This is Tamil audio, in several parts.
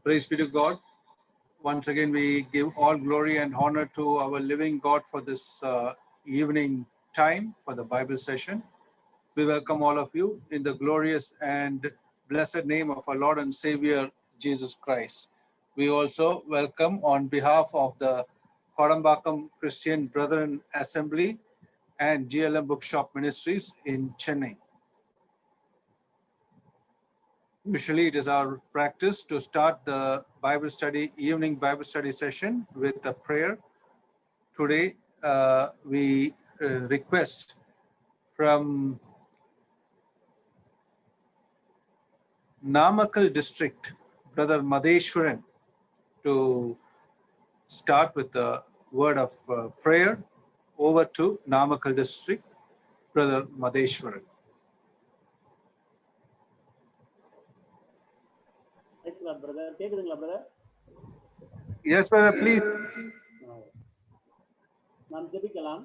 Praise be to God. Once again, we give all glory and honor to our living God for this evening time for the Bible session. We welcome all of you in the glorious and blessed name of our Lord and Savior, Jesus Christ. We also welcome on behalf of the Kodambakam Christian Brethren Assembly and GLM Bookshop Ministries in Chennai. Usually it is our practice to start the Bible study, evening Bible study session with a prayer. Today we request from Namakkal district, Brother Madheshwaran, to start with the word of prayer. Over to Namakkal district, Brother Madheshwaran. Yes, brother, please. நாம் ஜெபிக்கலாம்.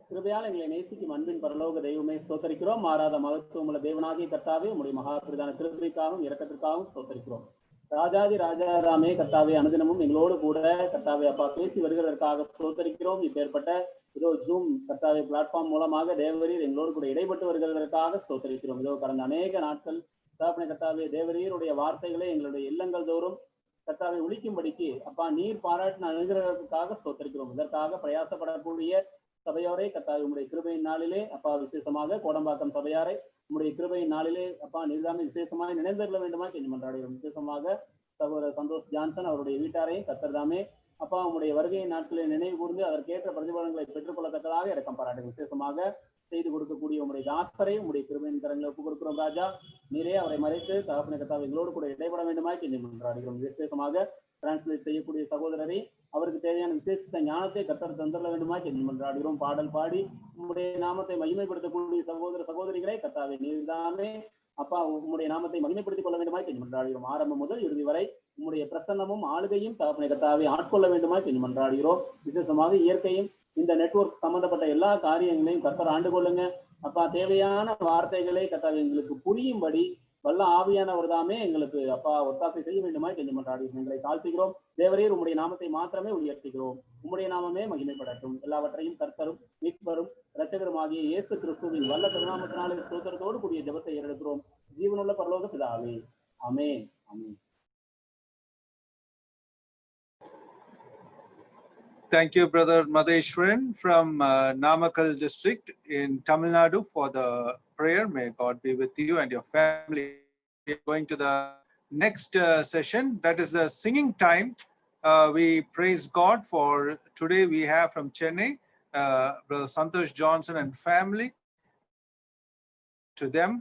கிருபையால் எங்களை நேசிக்கும் அன்பின் பரலோக தெய்வமே ஸ்தோத்தரிக்கிறோம். மாறாத மகத்துவமுள்ள தேவனாகிய கர்த்தாவே, உம்முடைய மகாபிரதான கிருபைக்காகவும் இரக்கத்திற்காகவும் ஸ்தோத்தரிக்கிறோம். ராஜாதி ராஜாராமே கர்த்தாவே, அனுதினமும் எங்களோடு கூட கர்த்தாவே அப்பா பேசி வருகிறதற்காக ஸ்தோத்தரிக்கிறோம். இப்பேற்பட்ட இதோ ஜூம் கர்த்தாவே பிளாட்ஃபார்ம் மூலமாக தேவரீர் எங்களோடு கூட இடைப்பட்டு வருகிறதற்காக ஸ்தோத்தரிக்கிறோம். இதோ கடந்த அநேக நாட்கள் கர்த்தாவே தேவரீருடைய வார்த்தைகளை எங்களுடைய இல்லங்கள் தோறும் கர்த்தாவை ஒழிக்கும்படிக்கு அப்பா நீர் பாராட்டின அனுகிரகத்துக்காக ஸ்தோத்தரிக்கிறோம். இதற்காக பிரயாசப்படக்கூடிய சபையோரை கர்த்தாவை உம்முடைய கிருபையின் நாளிலே அப்பா விசேஷமாக கோடம்பாக்கம் சபையாரை உம்முடைய கிருபையின் நாளிலே அப்பா நீர்தாமே விசேஷமாக நினைந்திருக்க வேண்டுமா என்று மன்றாடுகிறோம். விசேஷமாக சகோதரர் சந்தோஷ் ஜான்சன் அவருடைய வீட்டாரையும் கர்த்தர்தாமே அப்பா உம்முடைய வருகையின் நாட்களில் நினைவு கூர்ந்து அதற்கேற்ற பிரதிபலன்களை பெற்றுக்கொள்ளத்தக்கதாக இரக்கம் பாராட்டுகிறோம். விசேஷமாக செய்து கொடுக்கக்கூடிய உங்களுடைய தாசரை உங்களுடைய கிருபையின் கரங்களை ஒப்புக் கொடுக்கிறோம். ராஜா நீரே அவரை மறைத்து தகப்பனை கர்த்தாவை எங்களோடு கூட இடைபட வேண்டுமா என்று மன்றாடுகிறோம். விசேஷமாக டிரான்ஸ்லேட் செய்யக்கூடிய சகோதரரை அவருக்கு தேவையான விசேஷ ஞானத்தை கர்த்தர் தந்துள்ள வேண்டுமா என்று மன்றாடுகிறோம். பாடல் பாடி உங்களுடைய நாமத்தை மகிமைப்படுத்தக்கூடிய சகோதர சகோதரிகளை கர்த்தாவை நீர்தானே அப்பா உங்களுடைய நாமத்தை மகிமைப்படுத்திக் கொள்ள வேண்டுமா என்று மன்றாடுகிறோம். ஆரம்பம் முதல் இறுதி வரை உங்களுடைய பிரசன்னமும் ஆளுகையும் தகப்பனை கர்த்தாவை ஆட்கொள்ள வேண்டுமா என்று மன்றாடுகிறோம். விசேஷமாக இயற்கையும் இந்த நெட்வொர்க் சம்பந்தப்பட்ட எல்லா காரியங்களையும் கர்த்தர் ஆண்டு கொள்ளுங்க. அப்பா தேவையான வார்த்தைகளை கர்த்தாவை எங்களுக்கு புரியும்படி வல்ல ஆவியானவர் தாமே எங்களுக்கு அப்பா ஒத்தாசை செய்ய வேண்டுமா என்று மன்றாடுகிறோம். எங்களை தாழ்த்துகிறோம். தேவரீர் உம்முடைய நாமத்தை மாத்திரமே உயர்த்துகிறோம். உம்முடைய நாமமே மகிமைப்படட்டும். எல்லாவற்றையும் கர்த்தரும் மீட்பரும் இரட்சகருமாகிய இயேசு கிறிஸ்துவின் வல்ல திருநாமத்தினாலே ஸ்தோத்திரத்தோடு கூடிய ஜெபத்தை ஏறெடுக்கிறோம். ஜீவனுள்ள பரலோக பிதாவே, ஆமென். ஆமென். Thank you, Brother Madheshwaran from Namakkal district in Tamil Nadu for the prayer. May God be with you and your family. We are going to the next session. That is the singing time. We praise God for today. We have from Chennai, Brother Santosh Johnson and family. To them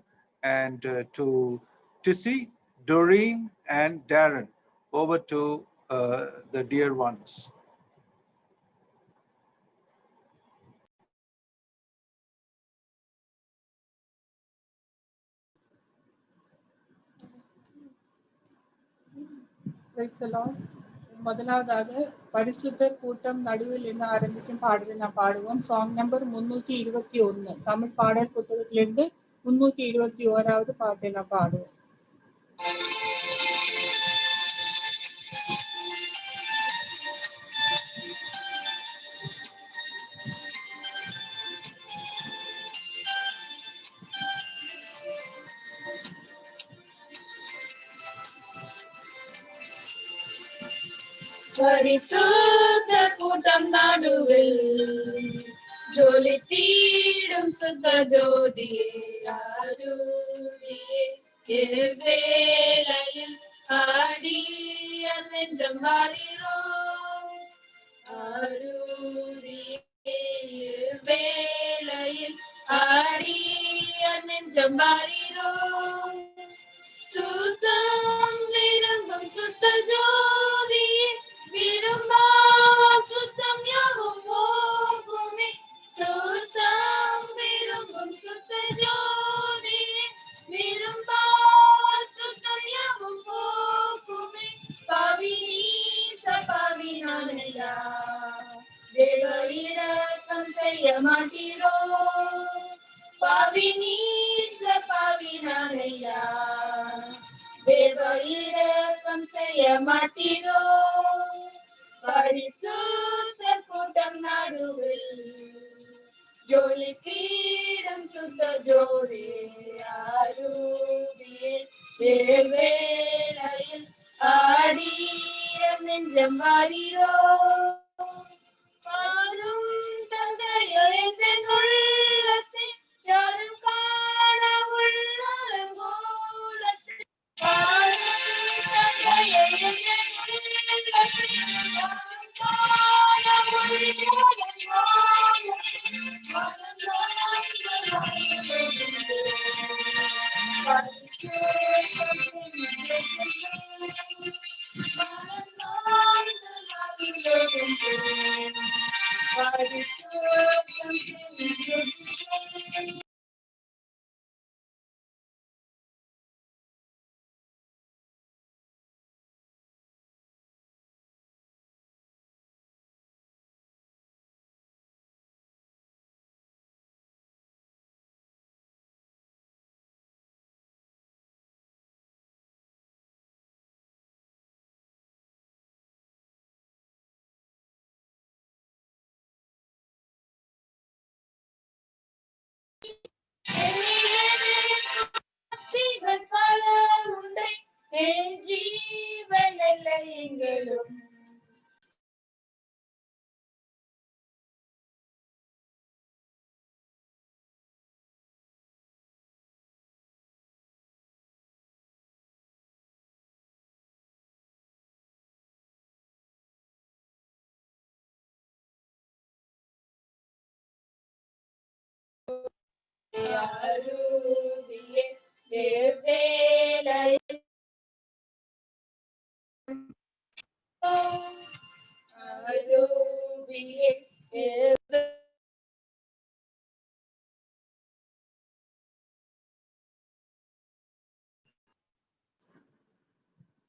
and to Tissy, Doreen and Darren. Over to the dear ones. முதலாவதாக பரிசுத்தர் கூட்டம் நடுவில் என்ன ஆரம்பிக்கும் பாடலை நாம் பாடுவோம். சாங் நம்பர் 321 தமிழ் பாடல் புத்தகத்திலிருந்து 321வது பாட்டை நாம் பாடுவோம். பரிசுத்த கூட்டம் நடுவில் ஜொலி தீடும் சுத்த ஜோதியே அருவியே எவ்வேளையில் ஆடிய நெஞ்சம் வாரீரோ அருவியே எவ்வேளையில் ஆடிய நெஞ்சம் வாரீரோ சுத்தம் விரும்பும் சுத்த ஜோதியே விரும்பா சுத்தம் யாவும் போகுமே சுத்தம் விரும்பும் சுத்த ஜோதியே விரும்பா சுத்தம் யாவும் போகுமே பாவினீச பாவினானையா தேவ இரக்கம் செய்ய மாட்டீரோ பாவினீச பாவினானையா தேவ இரக்கம் செய்ய மாட்டீரோ பரிசுத்த கூட்டம் நடுவில் ஜோலி கீடும் சுத்த ஜோதி ஆரூபியே தேவேளையில் ஆடிய நெஞ்சம் வாரீரோ பாரும் தந்தையே என் உள்ளத்தை யாரும் காண உள்ளங்கோலத்தை பாரும் தந்தையே என் உள்ளத்தை யாரும் காண ஜீவன் இல்லை எங்களும் ஆரூபியே தேவேளையில் ஆரூபியே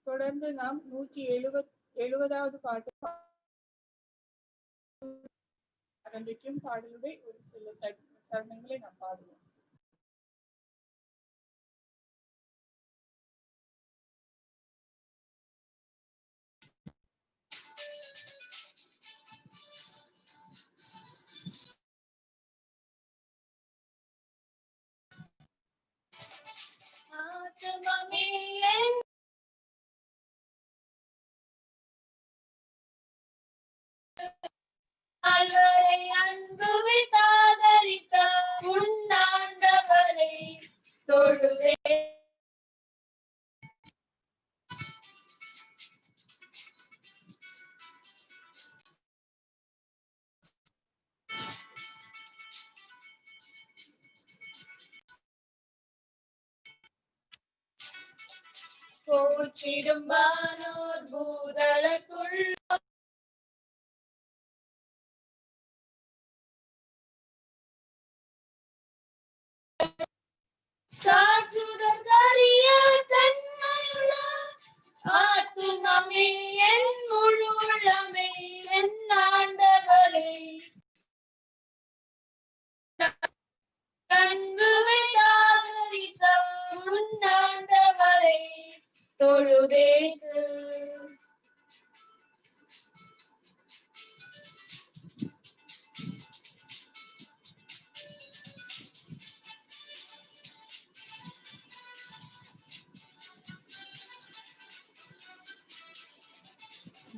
தொடர்ந்து நாம் 170வது பாட்டு ஆரம்பிக்கும். பாடலுடைய ஒரு சில சரணங்களை நாம் பாடுவோம். ஆழ்வரை அன்புவை காதலித்த உன்னாண்டவரை தொழுவே போற்றிடும் வானோர் பூதளத்துள் சாற்றுதற்கரிய தன்மையுள்ள ஆத்துமமே என் முழு உள்ளமே என் ஆண்டவரே அன்புவை ஆதரித்த உன்னாண்டவரை தொழுதேத்து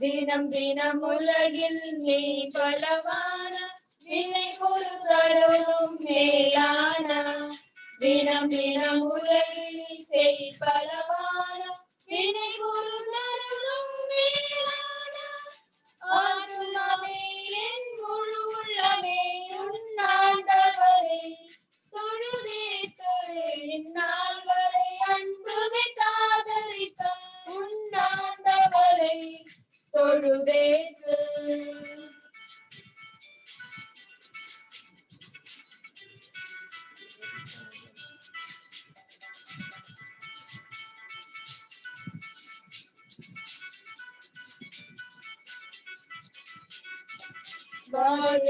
தினம் தினம் உலகில் நீ பலவான வினை பொறுத்தரும் மேலான தினம் தினம் உலகில் செய் பலவான வினை பொறுத்தரும் மேலான ஆத்துமமே என் முழு உள்ளமே உன்னாண்டவரே தொழுதேத்து இந்நாள் வரை அன்புமை காதலித்த உன்னாண்டவரை தொழுதேத்து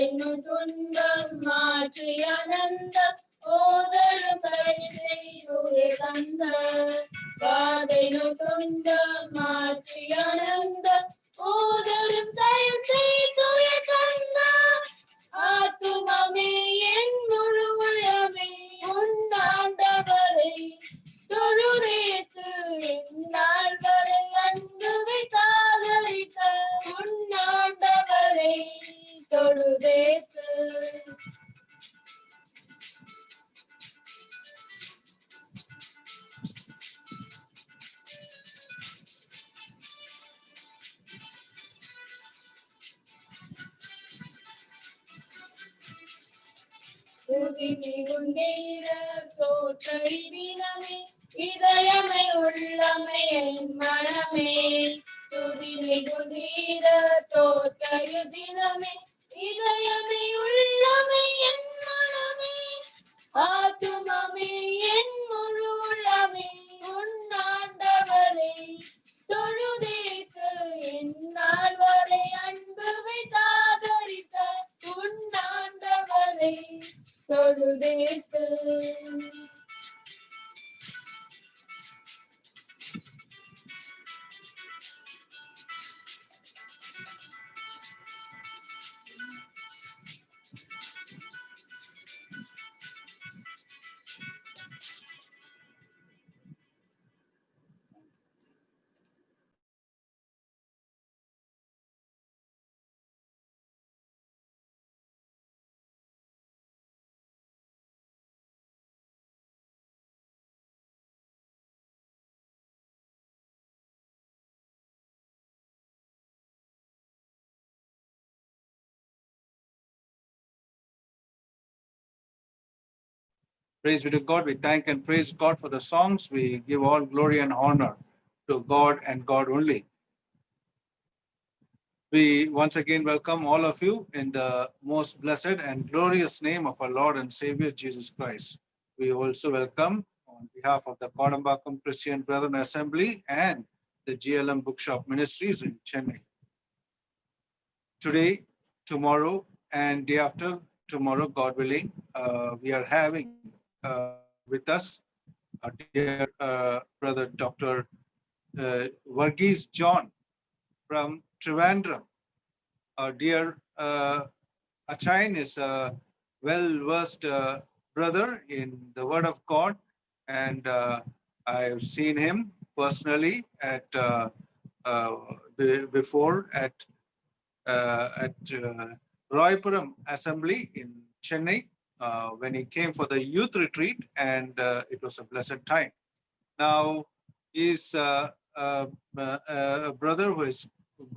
என்னும் துன்பம் மாற்றி ஆனந்த ஓதரும் கைசெய்துய தந்த பாதைனு துண்ட மாற்றி அணந்த ஓதரும் கைசெய்துய தந்த ஆத்துமமே என் முழு உள்ளமே உண்டாண்டவரை தொழுதேத்து இந்நாள் வரை அன்பு வைத்தாதரித்த உண்டாண்டவரை தொழுதேத்து. சோத்தரி தினமே இதயமை உள்ளமை என் மனமே துதி மிகுந்தீர தோத்தரி தினமே இதயமை உள்ளமை என் மனமே ஆத்துமமே என் முழு உள்ளமே உன்னாண்டவரை தொழுதேத்து இந்நாள் வரை அன்பு வைத்தாதரித்த உன்னாண்டவரை தொழுதேத்து. Praise be to God. We thank and praise God for the songs. We give all glory and honor to God and God only. We once again welcome all of you in the most blessed and glorious name of our Lord and Savior Jesus Christ. We also welcome on behalf of the Kodambakkam Christian Brethren Assembly and the GLM Bookshop Ministries in Chennai. Today, tomorrow, and day after tomorrow, God willing, we are having with us our dear brother Dr. Varghese John from Trivandrum. Our dear Achain is a well-versed brother in the Word of God, and I've seen him personally at before at Roypuram Assembly in Chennai when he came for the youth retreat, and it was a blessed time. Now he's a brother who is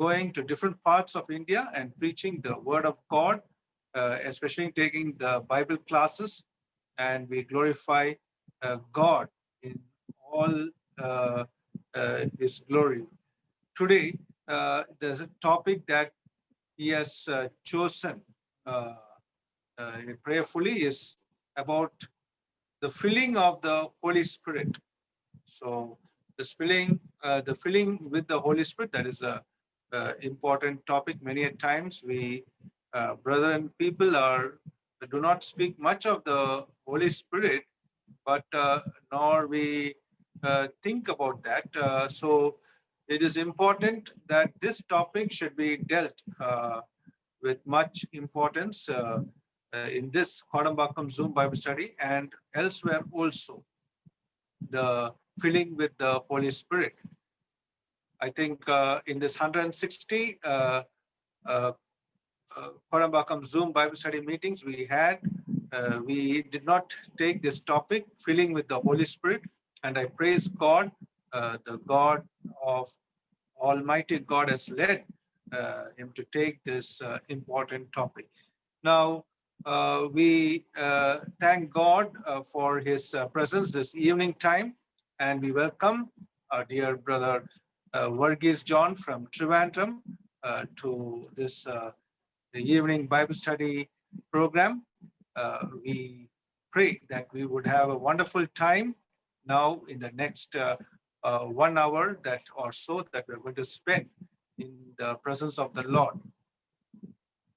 going to different parts of India and preaching the Word of God, especially taking the Bible classes, and we glorify God in all His glory. Today, there's a topic that he has chosen prayerfully is about the filling of the Holy Spirit. So the filling with the Holy Spirit, that is a important topic. Many a times we brethren people do not speak much of the Holy Spirit, but nor we think about that. So it is important that this topic should be dealt with much importance in this Kodambakkam Zoom Bible study and elsewhere also, the filling with the Holy Spirit. I think in this 160 Kodambakkam Zoom Bible study meetings we had, we did not take this topic, filling with the Holy Spirit, and I praise God, the God of Almighty God has led him to take this important topic. Now, we thank God for his presence this evening time, and we welcome our dear brother Varghese John from Trivandrum to this the evening Bible study program. We pray that we would have a wonderful time now in the next 1 hour that or so that we're going to spend in the presence of the Lord.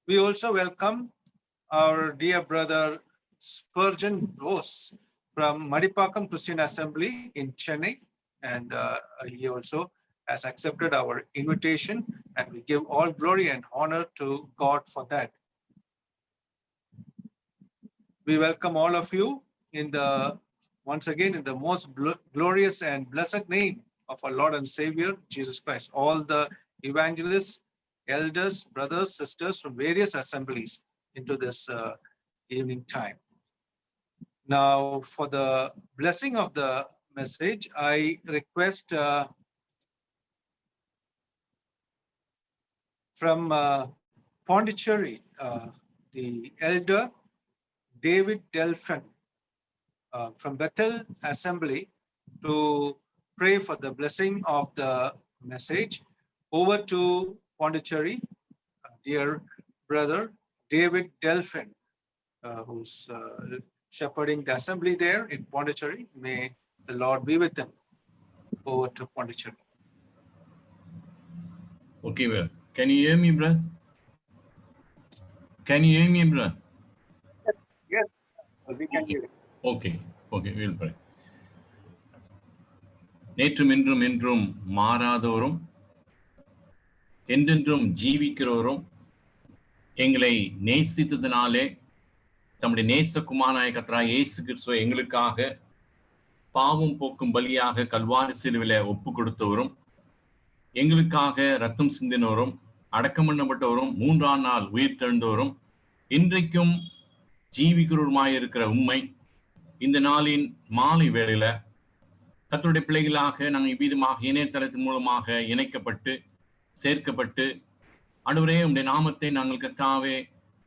We also welcome our dear brother Spurgeon Bose from Madipakam Christian Assembly in Chennai, and he also has accepted our invitation, and we give all glory and honor to God for that. We welcome all of you once again in the most glorious and blessed name of our Lord and Savior Jesus Christ. All the evangelists, elders, brothers, sisters from various assemblies into this evening time. Now, for the blessing of the message, I request from Pondicherry, the elder David Delphin from Bethel Assembly to pray for the blessing of the message. Over to Pondicherry, dear brother David Delphin, who's shepherding the assembly there in Pondicherry. May the Lord be with them. Over to Pondicherry. Okay, well, can you hear me, brother? Can you hear me, brother? Yes, we can hear you. Okay, we'll pray. நேற்றும் இன்றும் என்றும் மாறாதோரும் என்றென்றும் ஜீவிக்கிறோரும் எங்களை நேசித்ததினாலே தம்முடைய நேசகுமாரனாய கர்த்தராகிய இயேசு கிறிஸ்துவை எங்களுக்காக பாவம் போக்கும் பலியாக கல்வாரி சிலுவையிலே ஒப்பு கொடுத்தவரும் எங்களுக்காக ரத்தம் சிந்தினோரும் அடக்கம் பண்ணப்பட்டவரும் 3ஆம் நாள் உயிர் தெழுந்தோரும் இன்றைக்கும் ஜீவிக்கிறவருமாயிருக்கிற உண்மை இந்த நாளின் மாலை வேளையில கர்த்தருடைய பிள்ளைகளாக நாங்கள் இவ்விதமாக இணையதளத்தின் மூலமாக இணைக்கப்பட்டு சேர்க்கப்பட்டு ஆண்டவரே உம்முடைய நாமத்தை நாங்கள் கர்த்தாவே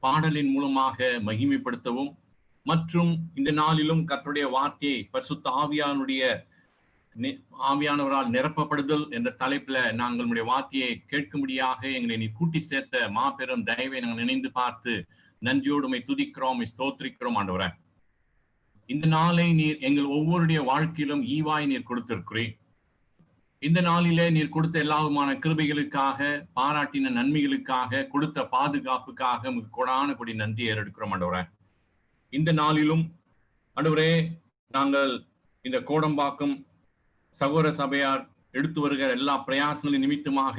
பாடலின் மூலமாக மகிமைப்படுத்தவும் மற்றும் இந்த நாளிலும் கர்த்தருடைய வார்த்தையை பரிசுத்த ஆவியானவரால் நிரப்பப்படுதல் என்ற தலைப்புல நாங்கள் நம்முடைய வார்த்தையை கேட்கும்படியாக எங்களை நீ கூட்டி சேர்த்த மாபெரும் தயவை நாங்கள் நினைந்து பார்த்து நன்றியோடு துதிக்கிறோம், ஸ்தோத்திரிக்கிறோம் ஆண்டவரே. இந்த நாளை நீர் எங்கள் ஒவ்வொருடைய வாழ்க்கையிலும் ஈவாய் நீர் கொடுத்திருக்கிறீர். இந்த நாளிலே நீர் கொடுத்த எல்லா விதமான கிருபைகளுக்காக, பாராட்டின நன்மைகளுக்காக, கொடுத்த பாதுகாப்புக்காக கொடான கொடி நன்றி ஏறெடுக்கிறோம் ஆண்டவரே. இந்த நாளிலும் ஆண்டவரே நாங்கள் இந்த கோடம்பாக்கம் சகோதர சபையார் எடுத்து வருகிற எல்லா பிரயாசங்களின் நிமித்தமாக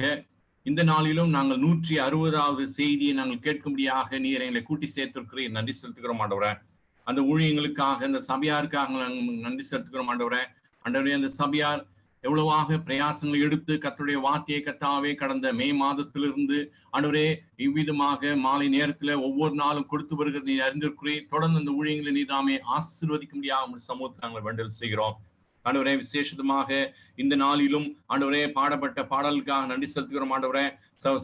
இந்த நாளிலும் நாங்கள் 160வது செய்தியை நாங்கள் கேட்கும்படியாக நீர் எங்களை கூட்டி சேர்த்திருக்கிறீர். நன்றி செலுத்துகிறோம் ஆண்டவரே. அந்த ஊழியங்களுக்காக, அந்த சபையாருக்காக நாங்கள் நன்றி செலுத்துகிறோம் ஆண்டவரே. ஆண்டவரே, அந்த சபையார் எவ்வளவாக பிரயாசங்களை எடுத்து கர்த்தருடைய வார்த்தையை கர்த்தாவே கடந்த மே மாதத்திலிருந்து ஆண்டவரே இவ்விதமாக மாலை நேரத்துல ஒவ்வொரு நாளும் கொடுத்து வருகிறது நீ அறிந்திருக்கிறீர். தொடர்ந்து அந்த ஊழியங்களை நீதாமே ஆசீர்வதிக்க முடியாத சமூகத்தை நாங்கள் வேண்டல் செய்கிறோம் ஆண்டவரே. விசேஷமாக இந்த நாளிலும் ஆண்டவரே பாடப்பட்ட பாடலுக்காக நன்றி செலுத்துகிறோம் ஆண்டவரே.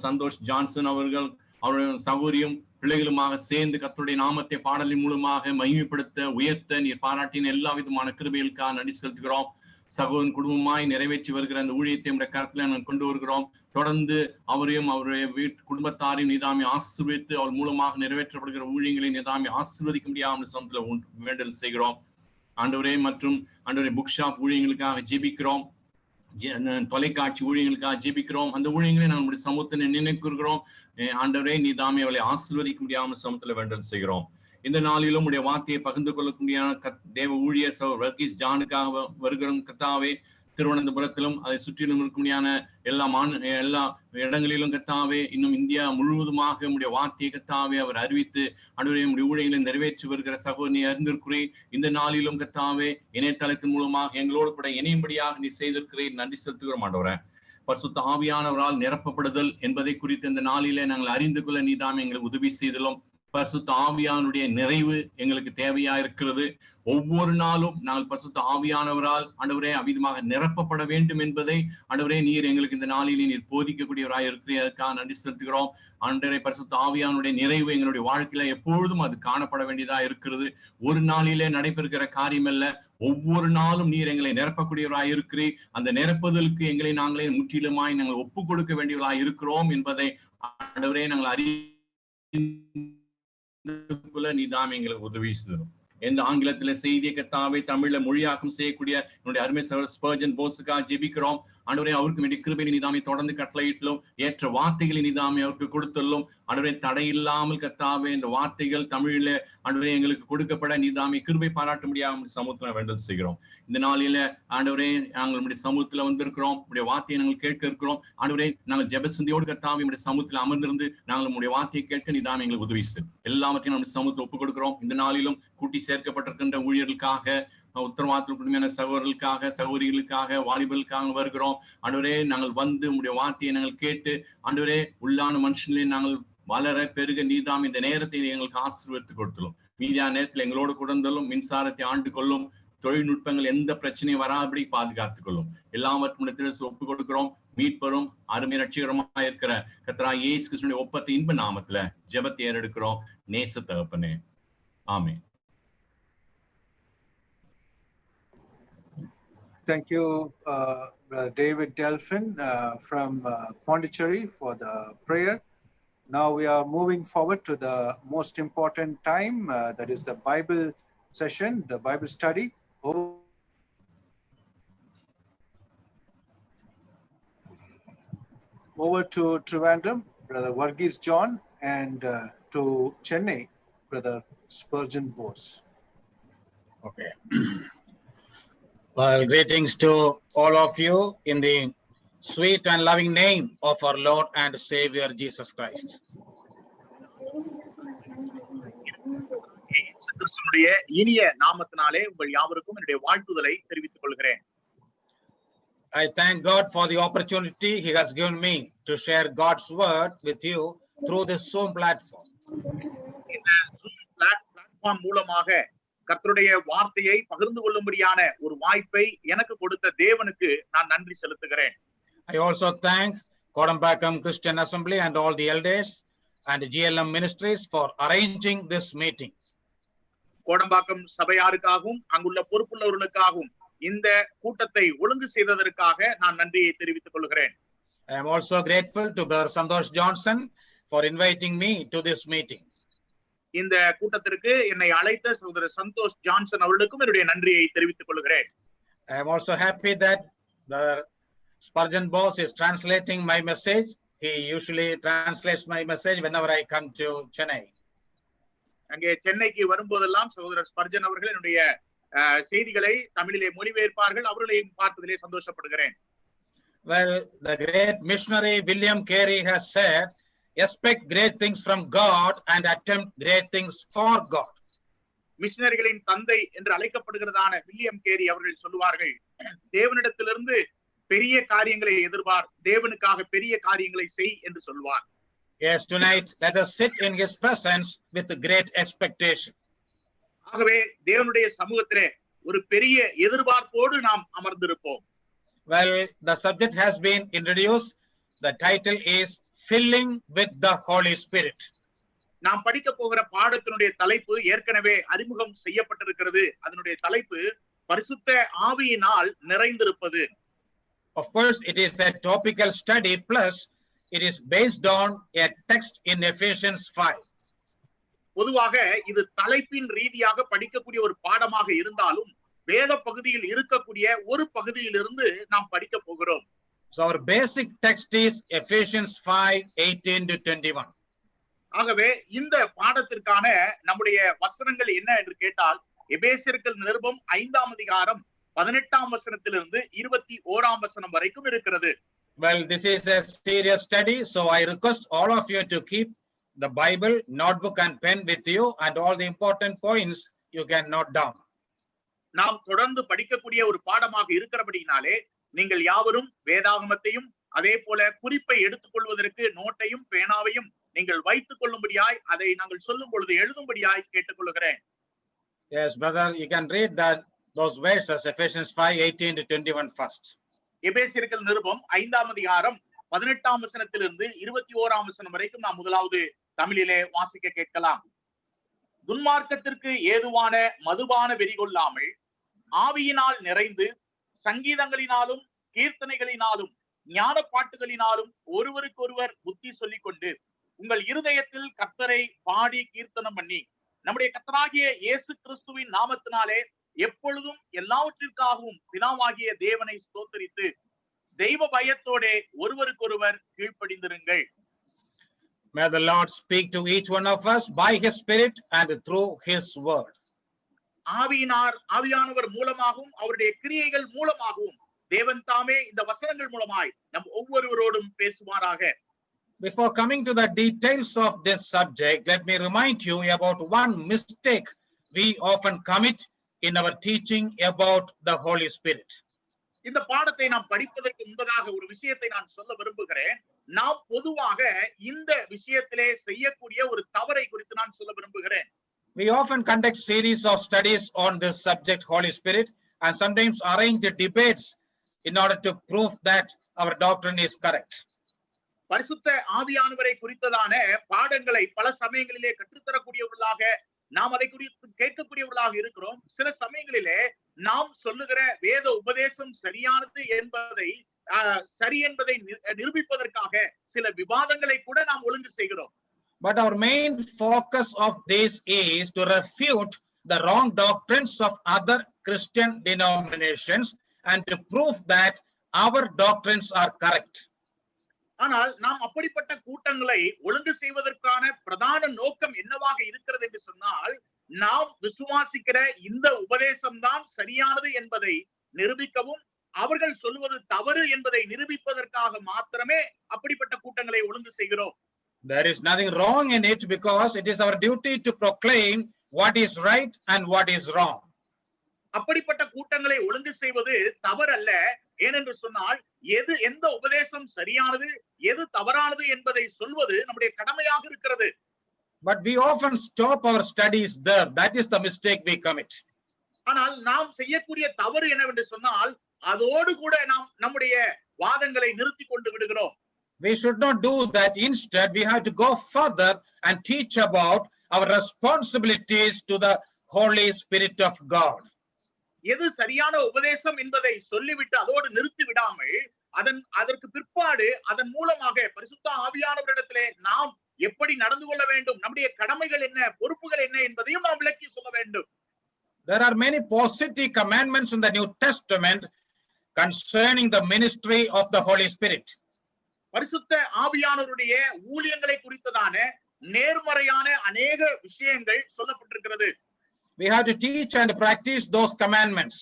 சந்தோஷ் ஜான்சன் அவர்கள் அவருடைய சகோதரியும் பிள்ளைகளுமாக சேர்ந்து கர்த்தருடைய நாமத்தை பாடலின் மூலமாக மகிமைப்படுத்த உயர்த்த நீர் பாராட்டின எல்லா விதமான கிருபைகளுக்காக நன்றி செலுத்துகிறோம். சகோதரன் குடும்பமாய் நிறைவேற்றி வருகிற அந்த ஊழியத்தை நம்முடைய கருத்துல நாங்கள் கொண்டு வருகிறோம். தொடர்ந்து அவரையும் அவருடைய குடும்பத்தாரையும் நீதாமி ஆசீர்வதித்து அவர் மூலமாக நிறைவேற்றப்படுகிற ஊழியங்களை நீதாமி ஆசீர்வதிக்க முடியாமல் சமத்துல வேண்டல் செய்கிறோம் ஆண்டவரே. மற்றும் ஆண்டவரே புக் ஷாப் ஊழியங்களுக்காக ஜெபிக்கிறோம், தொலைக்காட்சி ஊழியங்களுக்காக ஜெபிக்கிறோம். அந்த ஊழியங்களை நம்முடைய சமூகத்தை நினைக்கிறோம் ஆண்டவரே. நீதாமி அவளை ஆசீர்வதிக்க முடியாமல் சமத்துல வேண்டல் செய்கிறோம். இந்த நாளிலும் உடைய வார்த்தையை பகிர்ந்து கொள்ளக்கூடிய தேவ ஊழியர் வர்கீஸ் ஜானுக்காக வருகிற கர்த்தாவே, திருவனந்தபுரத்திலும் அதை சுற்றிலும் இருக்கக்கூடியான எல்லா இடங்களிலும் கர்த்தாவே, இன்னும் இந்தியா முழுவதுமாக உடைய வார்த்தையை கர்த்தாவே அவர் அறிவித்து ஆண்டவரே உடைய ஊழியர்களை நிறைவேற்றி வருகிற சகோதரி அறிந்திருக்கிறேன். இந்த நாளிலும் கர்த்தாவே இணையதளத்தின் மூலமாக எங்களோடு கூட இணையும்படியாக நீ செய்திருக்கிறேன். நன்றி செலுத்துகிறோம் ஆண்டவரே. பரிசுத்த ஆவியானவரால் நிரப்பப்படுதல் என்பதை குறித்து இந்த நாளிலே நாங்கள் அறிந்து கொள்ள நீதாமே எங்களுக்கு உதவி செய்தலும். பரிசுத்த ஆவியானுடைய நிறைவு எங்களுக்கு தேவையா இருக்கிறது. ஒவ்வொரு நாளும் நாங்கள் பரிசுத்த ஆவியானவரால் ஆண்டவரே அவிதமாக நிரப்பப்பட வேண்டும் என்பதை ஆண்டவரே நீர் எங்களுக்கு இந்த நாளிலே நீர் போதிக்கக்கூடியவராக இருக்கிறதற்காக நன்றி செலுத்துகிறோம் ஆண்டவரே. பரிசுத்த ஆவியானுடைய நிறைவு எங்களுடைய வாழ்க்கையில எப்பொழுதும் அது காணப்பட வேண்டியதா இருக்கிறது. ஒரு நாளிலே நடைபெறுகிற காரியம் அல்ல, ஒவ்வொரு நாளும் நீர் எங்களை நிரப்பக்கூடியவராய் இருக்கிறீர். அந்த நிரப்புதலுக்கு எங்களை நாங்களே முற்றிலுமாய் நாங்கள் ஒப்பு கொடுக்க வேண்டியவராய் இருக்கிறோம் என்பதை ஆண்டவரே நாங்கள் நீதாம் எங்களுக்கு உதவி செய்தோம். எந்த ஆங்கிலத்துல செய்தியை கர்த்தாவே தமிழ்ல மொழியாக்கம் செய்யக்கூடிய என்னுடைய அருமை சகோதரர் ஸ்பர்ஜன் போஸுக்காக ஜெபிக்கிறோம் ஆண்டவரே அவருக்கு வேண்டிய கிருபை நீதாமே தொடர்ந்து கட்டளையிட்டலும், ஏற்ற வார்த்தைகளை நீதாமே அவருக்கு கொடுத்துள்ளும். ஆண்டவரே தடையில்லாமல் கர்த்தாவே இந்த வார்த்தைகள் தமிழில ஆண்டவரே எங்களுக்கு கொடுக்கப்பட நீதாமே கிருபை பாராட்ட முடியாமல் சமூகத்துல வேண்டல் செய்கிறோம். இந்த நாளில ஆண்டவரே நாங்கள் நம்முடைய சமூகத்துல வந்திருக்கிறோம், உடைய வார்த்தையை நாங்கள் கேட்க இருக்கிறோம். ஆண்டவரே நாங்கள் ஜெபசிந்தியோடு கர்த்தாவே நம்முடைய சமூகத்துல அமர்ந்திருந்து நாங்கள் நம்முடைய வார்த்தையை கேட்க நீதாமே எங்களுக்கு உதவி செய்யும். எல்லாவற்றையும் நம்முடைய சமூகத்தை ஒப்புக் கொடுக்கிறோம். இந்த நாளிலும் கூட்டி சேர்க்கப்பட்டிருக்கின்ற ஊழியர்களுக்காக, உத்தரவாதத்தில் குடும்பமான சகோதரர்களுக்காக, சகோதரிகளுக்காக, வாலிபர்களுக்காக வருகிறோம். ஆண்டவரே நாங்கள் வந்து உங்களுடைய வார்த்தையை நாங்கள் கேட்டு ஆண்டவரே உள்ளான மனுஷனிலே நாங்கள் வளர பெருக நீதாம் இந்த நேரத்தை எங்களுக்கு ஆசீர்வதித்து கொடுத்துள்ளோம். மீதியான நேரத்தில் எங்களோடு கொடுந்தாலும் மின்சாரத்தை ஆண்டு கொள்ளும், தொழில்நுட்பங்கள் எந்த பிரச்சனையும் வராபடி பாதுகாத்துக் கொள்ளும். எல்லாவற்றும் ஒப்புக் கொடுக்கிறோம். மீட்பரும் அருமை ரட்சிகரமா இருக்கிற கர்த்தராகிய இயேசு கிறிஸ்துவின் ஒப்பற்ற இன்ப நாமத்துல ஜெபத்தை ஏறெடுக்கிறோம் நேச தகப்பனே, ஆமென். Thank you, Brother David Delphin from Pondicherry for the prayer. Now we are moving forward to the most important time, that is the Bible session, the Bible study. Over to Trivandrum, Brother Varghese John, and to Chennai, Brother Spurgeon Bose. Okay. Well, greetings to all of you in the sweet and loving name of our Lord and Savior Jesus Christ. கிறிஸ்துவினுடைய இனிய நாமத்தினாலே உங்கள் யாவருக்கும் என்னுடைய வாழ்த்துதலை தெரிவித்துக் கொள்கிறேன். I thank God for the opportunity He has given me to share God's word with you through this Zoom platform. இந்த Zoom platform மூலமாக கர்த்தருடைய வார்த்தையை பகிர்ந்து கொள்ளும்படியான ஒரு வாய்ப்பை எனக்கு கொடுத்த தேவனுக்கு நான் நன்றி செலுத்துகிறேன். I also thank Kodambakkam Christian Assembly and all the elders and GLM ministries for arranging this meeting. Kodambakkam சபையாருக்காகவும் அங்குள்ள பொறுப்புள்ளவர்களுக்காகவும் இந்த கூட்டத்தை ஒழுங்கு செய்ததற்காக நான் நன்றியை தெரிவித்துக் கொள்கிறேன். I am also grateful to Brother Santosh Johnson for inviting me to this meeting. இந்த கூட்டத்திற்கு என்னை அழைத்த சகோதரர் சந்தோஷ் ஜான்சன் அவர்களுக்கும் என்னுடைய நன்றியை தெரிவித்துக் கொள்கிறேன். I am also happy that Brother Spurgeon Bose is translating my message. He usually translates my message whenever I come to Chennai. அங்கே சென்னைக்கு வரும்போதெல்லாம் சகோதரர் ஸ்பர்ஜன் அவர்கள் என்னுடைய செய்திகளை தமிழிலே மொழிபெயர்ப்பார்கள். அவர்களையும் பார்த்ததிலே சந்தோஷப்படுகிறேன். Well, the great missionary William Carey has said, expect great things from God and attempt great things for God. மிஷனரிகளின் தந்தை என்று அழைக்கப்படுகிறதான வில்லியம் கேரி அவர்கள் சொல்லுவார்கள், தேவனிடத்திலிருந்து பெரிய காரியங்களை எதிர்பார், தேவனுக்காக பெரிய காரியங்களை செய் என்று சொல்வார். Yes, tonight let us sit in His presence with great expectation. ஆகவே தேவனுடைய சமூகத்திலே ஒரு பெரிய எதிர்பார்ப்போடு நாம் அமர்ந்திருப்போம். Well, the subject has been introduced. The title is Filling with the Holy Spirit. நாம் படிக்க போகிற பாடத்தினுடைய தலைப்பு ஏற்கனவே அறிமுகம் செய்யப்பட்டிருக்கிறது. அதனுடைய தலைப்பு பரிசுத்த ஆவியினால் நிறைந்திருப்பது. Of course, it is a topical study, plus it is based on a text in Ephesians 5. பொதுவாக இது தலைப்பின் ரீதியாக படிக்கக்கூடிய ஒரு பாடமாக இருந்தாலும் வேத பகுதியில் இருக்கக்கூடிய ஒரு பகுதியிலிருந்து நாம் படிக்க போகிறோம். So our basic text is Ephesians 5:18-21. ஆகவே இந்த பாடத்திற்கான நம்முடைய வசனங்கள் என்ன என்று கேட்டால், எபேசியர்கள் நிருபம் 5ஆம் அதிகாரம் 18ஆம் வசனத்திலிருந்து 21ஆம் வசனம் வரைக்கும் இருக்கிறது. Well, this is a serious study, so I request all of you to keep the Bible, notebook and pen with you, and all the important points you can note down. நாம் தொடர்ந்து படிக்கக்கூடிய ஒரு பாடமாக இருக்கிறபடினாலே நீங்கள் யாவரும் வேதாகமத்தையும் அதே போல குறிப்பை எடுத்துக்கொள்வதற்கு நோட்டையும் பேனாவையும் நீங்கள் வைத்துக் கொள்ளும்படியாய், அதை நாங்கள் சொல்லும் பொழுது எழுதும்படியாய் கேட்டுக்கொள்கிறேன். Yes, brother, you can read those verses, Ephesians 5:18-21 first. எபேசியர்கள் நிருபம் 5ஆம் அதிகாரம் 18ஆம் வசனத்திலிருந்து 21ஆம் வசனம் வரைக்கும் நாம் முதலாவது தமிழிலே வாசிக்க கேட்கலாம். துன்மார்க்கத்திற்கு ஏதுவான மதுபான வெறி கொள்ளாமல் ஆவியினால் நிறைந்து சங்கீதங்களினாலும் கீர்த்தனைகளினாலும் ஞான பாட்டுகளினாலும் ஒருவருக்கொருவர் புத்தி சொல்லிக் கொண்டு உங்கள் இருதயத்தில் கர்த்தரை பாடி கீர்த்தனம் பண்ணி நம்முடைய கர்த்தராகிய இயேசு கிறிஸ்துவின் நாமத்தினாலே எப்பொழுதும் எல்லாவற்றிற்காகவும் பிதாவாகிய தேவனை ஸ்தோத்தரித்து தெய்வ பயத்தோட ஒருவருக்கொருவர் கீழ்ப்படிந்திருங்கள். May the Lord speak to each one of us by his Spirit and through his word. ஆவியானவர் மூலமாகவும் அவருடைய கிரியைகள் மூலமாகவும் தேவன் தாமே இந்த வசனங்கள் மூலமாய் நம் ஒவ்வொருவரோடும் பேசுவாராக. Before coming to the details of this subject, let me remind you about one mistake we often commit in our teaching about the Holy Spirit. இந்த பாடத்தை நாம் படிப்பதற்கு முன்பதாக ஒரு விஷயத்தை நான் சொல்ல விரும்புகிறேன். நாம் பொதுவாக இந்த விஷயத்திலே செய்யக்கூடிய ஒரு தவறை குறித்து நான் சொல்ல விரும்புகிறேன். We often conduct series of studies on this subject, Holy Spirit, and sometimes arrange debates in order to prove that our doctrine is correct. பரிசுத்த ஆவியானவரை குறித்ததான பாடங்களை பல சமயங்களிலே கற்றுத்தரக்கூடியவர்களாக நாம் அதை குறித்து கேட்கக்கூடியவர்களாக இருக்கிறோம். சில சமயங்களிலே நாம் சொல்லுகிற வேத உபதேசம் சரியானது என்பதை சரி என்பதை நிரூபிப்பதற்காக சில விவாதங்களை கூட நாம் ஒழுங்கு செய்கிறோம். But our main focus of this is to refute the wrong doctrines of other Christian denominations and to prove that our doctrines are correct. ஆனால் நாம் அப்படிப்பட்ட கூட்டங்களை ஒழுங்கு செய்வதற்கான பிரதான நோக்கம் என்னவாக இருக்கிறது என்று சொன்னால், நாம் விசுவாசிக்கிற இந்த உபதேசம் தான் சரியானது என்பதை நிரூபிக்கவும் அவர்கள் சொல்லுவது தவறு என்பதை நிரூபிப்பதற்காக மாத்திரமே அப்படிப்பட்ட கூட்டங்களை ஒழுங்கு செய்கிறோம். There is nothing wrong in it because it is our duty to proclaim what is right and what is wrong. அப்படிப்பட்ட கூட்டங்களை ஒழுங்கு செய்வது தவறல்ல. ஏனென்று சொன்னால் எந்த உபதேசம் சரியானது எது தவறானது என்பதை சொல்வது நம்முடைய கடமையாக இருக்கிறது. But we often stop our studies there. That is the mistake we commit. ஆனால் நாம் செய்யக்கூடிய தவறு என்னவென்று சொன்னால், அதோடு கூட நாம் நம்முடைய வாதங்களை நிறுத்தி கொண்டு விடுகிறோம். We should not do that. Instead, we have to go further and teach about our responsibilities to the Holy Spirit of God. எது சரியான உபதேசம் என்பதை சொல்லிவிட்டு அதோடு நிறுத்தி விடாமல் அதற்கு பிற்பாடு அதன் மூலமாக பரிசுத்த ஆவியானவரிடத்திலே நாம் எப்படி நடந்து கொள்ள வேண்டும், நம்முடைய கடமைகள் என்ன, பொறுப்புகள் என்ன என்பதையும் நாம் விளக்கி சொல்ல வேண்டும். There are many positive commandments in the New Testament concerning the ministry of the Holy Spirit. பரிசுத்த ஆவியானவருடைய ஊழியங்களை குறித்ததான நேர்மறையான அநேக விஷயங்கள் சொல்லப்பட்டிருக்கிறது. We have to teach and practice those commandments.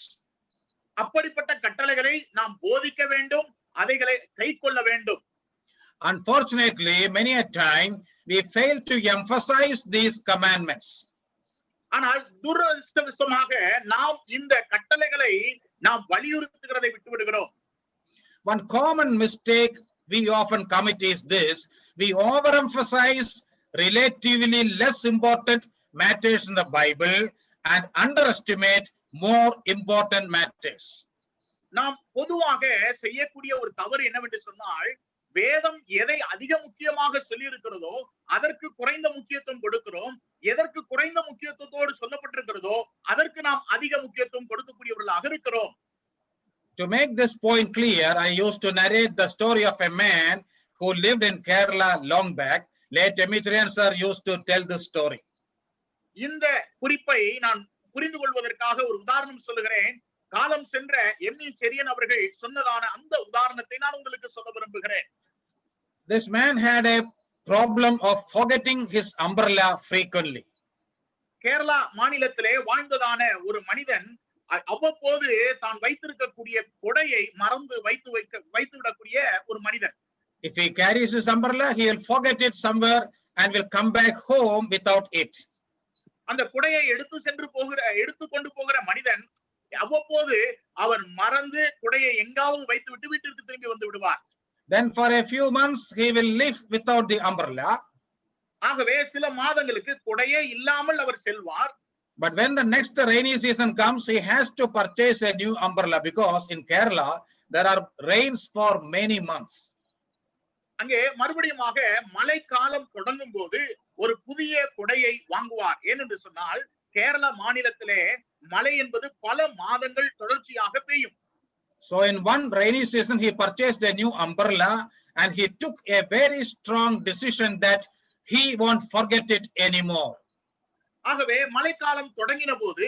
அப்படிப்பட்ட கட்டளைகளை நாம் போதிக்க வேண்டும், அவைகளை கைக்கொள்ள வேண்டும். Unfortunately, many a time we fail to emphasize these commandments. ஆனால் துரதிர்ஷ்டவசமாக நாம் இந்த கட்டளைகளை நாம் வலியுறுத்துகிறதை விட்டுவிடுகிறோம். One common mistake we often commit is this: we overemphasize relatively less important matters in the Bible and underestimate more important matters. நாம் பொதுவாக செய்யக்கூடிய ஒரு தவறு என்னவென்று சொன்னால், வேதம் எதை அதிக முக்கியமாக சொல்லி இருக்கிறதோ அதற்கு குறைந்த முக்கியத்துவம் கொடுக்கிறோம், எதற்கு குறைந்த முக்கியத்துவத்தோடு சொல்லப்பட்டிருக்கிறதோ அதற்கு நாம் அதிக முக்கியத்துவம் கொடுக்கக்கூடியவர்களாக இருக்கிறோம். To make this point clear, I used to narrate the story of a man who lived in Kerala long back. Late Emitarian sir used to tell this story. இந்த குறிப்பை நான் புரிந்து கொள்வதற்காக ஒரு உதாரணம் சொல்லுகிறேன். காலம் சென்ற எம்இ செரியன் அவர்கள் சொன்னதான அந்த உதாரணத்தை நான் உங்களுக்கு சொல்ல விரும்புகிறேன். This man had a problem of forgetting his umbrella frequently. Kerala மாநிலத்திலே வாழ்ந்ததான ஒரு மனிதன் அவ்வப்போது தான் வைத்திருக்கக்கூடிய கொடையை மறந்து வைத்து விடக்கூடிய ஒரு மனிதன். If he carries his umbrella, he will forget it somewhere and will come back home without it. அந்த குடையை எடுத்து கொண்டு போகிற மனிதன் அவ்வப்போது அவர் மறந்து குடையை எங்காவது வைத்து விட்டு வீட்டிற்கு திரும்பி வந்து விடுவார். Then for a few months he will live without the umbrella. ஆகவே சில மாதங்களுக்கு குடையே இல்லாமல் அவர் செல்வார். But when the next rainy season comes, he has to purchase a new umbrella because in Kerala there are rains for many months. அங்கே மறுபடியுமாக மழை காலம் தொடங்கும் போது ஒரு புதிய குடையை வாங்குவார். ஏனென்று சொன்னால் கேரள மாநிலத்திலே மழை என்பது பல மாதங்கள் தொடர்ச்சியாக பெய்யும். So in one rainy season he purchased a new umbrella and he took a very strong decision that he won't forget it anymore. ஆகவே மழைக்காலம் தொடங்கின போது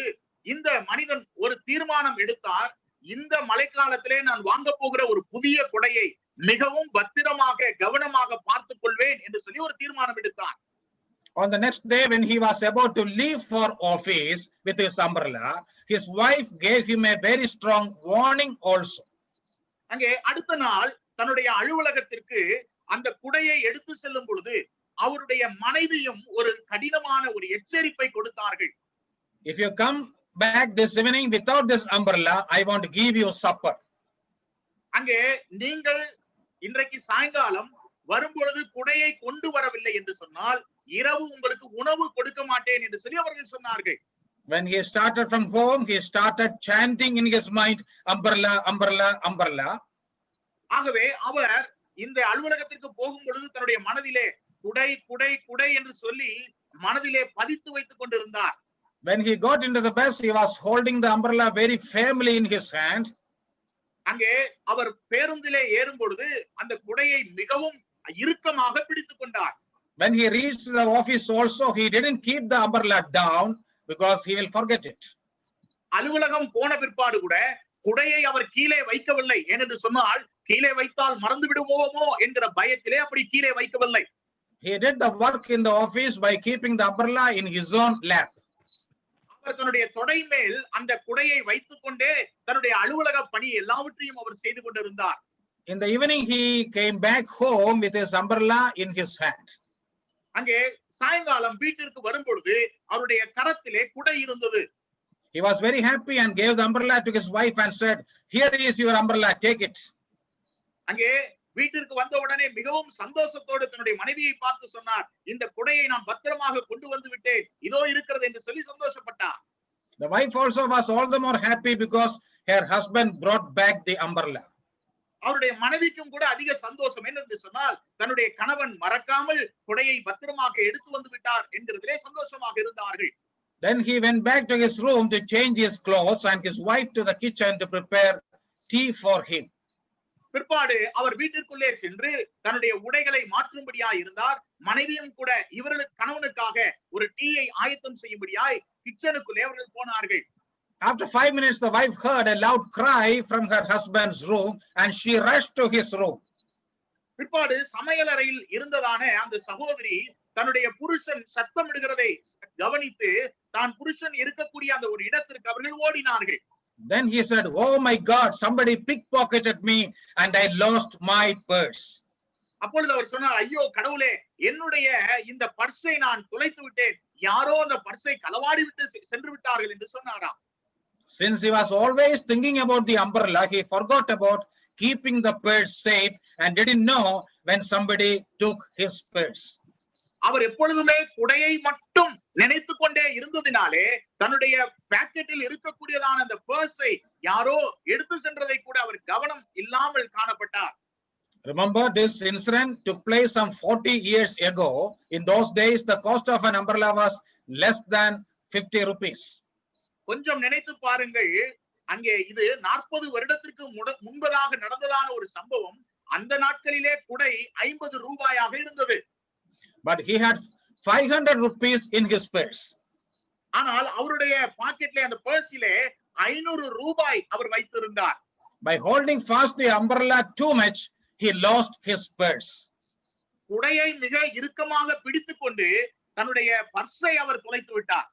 இந்த மனிதன் ஒரு தீர்மானம் எடுத்தார், இந்த மழைக்காலத்திலே நான் வாங்க போகிற ஒரு புதிய குடையை மிகவும் பத்திரமாக கவனமாக பார்த்துக் கொள்வேன் என்று சொல்லி ஒரு தீர்மானம் எடுத்தான். On the next day, when he was about to leave for office with his umbrella, his wife gave him a very strong warning also. அங்கே அடுத்த நாள் தன்னுடைய அலுவலகத்திற்கு அந்த குடையை எடுத்து செல்லும் பொழுது அவருடைய மனைவியும் ஒரு கடினமான ஒரு எச்சரிப்பை கொடுத்தார்கள். If you come back this evening without this umbrella, I want to give you supper. அங்கே நீங்கள் இன்றைக்கு சாயங்காலம் வரும்பொழுது குடையை கொண்டு வரவில்லை என்று சொன்னால் இரவு உங்களுக்கு உணவு கொடுக்க மாட்டேன் என்று சொல்லி அவர்கள் சொன்னார்கள். When he started from home, he started chanting in his mind, umbrella, umbrella, umbrella. ஆகவே அவர் இந்த அலுவலகத்திற்கு போகும் பொழுது தன்னுடைய மனதிலே குடை குடை குடை என்று சொல்லி மனதிலே பதித்து வைத்துக் கொண்டிருந்தார். When he got into the bus, he was holding the umbrella very firmly in his hand. அங்கே அவர் பேருந்திலே ஏறும் பொழுது அந்த குடையை மிகவும் இறுக்கமாக பிடித்துக் கொண்டார். When he reached the office also, he didn't keep the umbrella down because he will forget it. அலுவலகம் போன பிற்பாடு கூட குடையை அவர் கீழே வைக்கவில்லை. ஏனென்று சொன்னால் கீழே வைத்தால் மறந்து விடுவோமோ என்கிற பயத்திலே அப்படி கீழே வைக்கவில்லை. He did the work in the office by keeping the umbrella in his own lap. அவர் தன்னுடைய தொடை மேல் அந்த குடையை வைத்துக் கொண்டே தன்னுடைய அலுவலக பணி எல்லாவற்றையும் அவர் செய்து கொண்டிருந்தார். In the evening, he came back home with his umbrella in his hand. அங்கே சாயங்காலம் வீட்டிற்கு வரும் பொழுது அவருடைய கரத்திலே குடை இருந்தது. He was very happy and gave the umbrella to his wife and said, "Here is your umbrella, take it." அங்கே வீட்டிற்கு வந்த உடனே மிகவும் சந்தோஷத்தோடு தன்னுடைய மனைவியை பார்த்து சொன்னார், இந்த குடையை நான் பத்திரமாக கொண்டு வந்து விட்டேன், இதோ இருக்கிறது என்று சொல்லி சந்தோஷப்பட்டார். The wife also was all the more happy because her husband brought back the umbrella. அவருடைய மனைவிக்கும் கூட அதிக சந்தோஷம். என்று சொன்னால் தன்னுடைய கணவன் மறக்காமல் குடையை பத்திரமாக எடுத்து வந்து விட்டார் என்கிறதிலே சந்தோஷமாக இருந்தார்கள். Then he went back to his room to change his clothes and his wife to the kitchen to prepare tea for him. பிற்பாடு அவர் வீட்டிற்குள்ளே சென்று தன்னுடைய உடைகளை மாற்றும்படியாய் இருந்தார். மனைவியும் கூட இவர்களுக்கு கணவனுக்காக ஒரு டீயை ஆயத்தம் செய்யும்படியாய் கிச்சனுக்குள்ளே அவர்கள் போனார்கள். After 5 minutes, the wife heard a loud cry from her husband's room and she rushed to his room. பிற்பாடு சமையலறையில் இருந்ததான அந்த சகோதரி தன்னுடைய புருஷன் சத்தமிடுகிறதை கவனித்து தான் புருஷன் இருக்கக்கூடிய அந்த ஒரு இடத்திற்கு அவர்கள் ஓடினார்கள். Then he said, "Oh my God, somebody pickpocketed me and I lost my purse." அப்பொழுது அவர் சொன்னார், ஐயோ கடவுளே, என்னுடைய இந்த பர்ஸை நான் தொலைத்து விட்டேன், யாரோ அந்த பர்ஸை களவாடி விட்டு சென்று விட்டார்கள் என்று சொன்னாராம். Since he was always thinking about the umbrella, he forgot about keeping the purse safe and didn't know when somebody took his purse. அவர் எப்பொழுதுமே குடையை மட்டும் நினைத்து கொண்டே இருந்ததினாலே தன்னுடைய பாக்கெட்டில் இருக்கக்கூடியதான அந்த பர்ஸை யாரோ எடுத்து சென்றதை கூட அவர் கவனம் இல்லாமல் காணப்பட்டார். Remember, this incident took place some 40 years ago. In those days, the cost of an umbrella was less than 50 rupees. கொஞ்சம் நினைத்து பாருங்கள், அங்கே இது 40 வருடத்திற்கு முன்பதாக நடந்ததான ஒரு சம்பவம். அந்த நாட்களிலே குடை 50 ரூபாயாக இருந்தது. But he had 500 rupees in his purse. ஆனால் அவருடைய பாக்கெட்ல அந்த பர்ஸிலே 500 ரூபாய் அவர் வைத்திருந்தார். By holding fast the umbrella too much, he lost his purse. குடையை மிக இறுக்கமாக பிடித்துக் கொண்டு தன்னுடைய பர்ஸை அவர் தொலைத்து விட்டார்.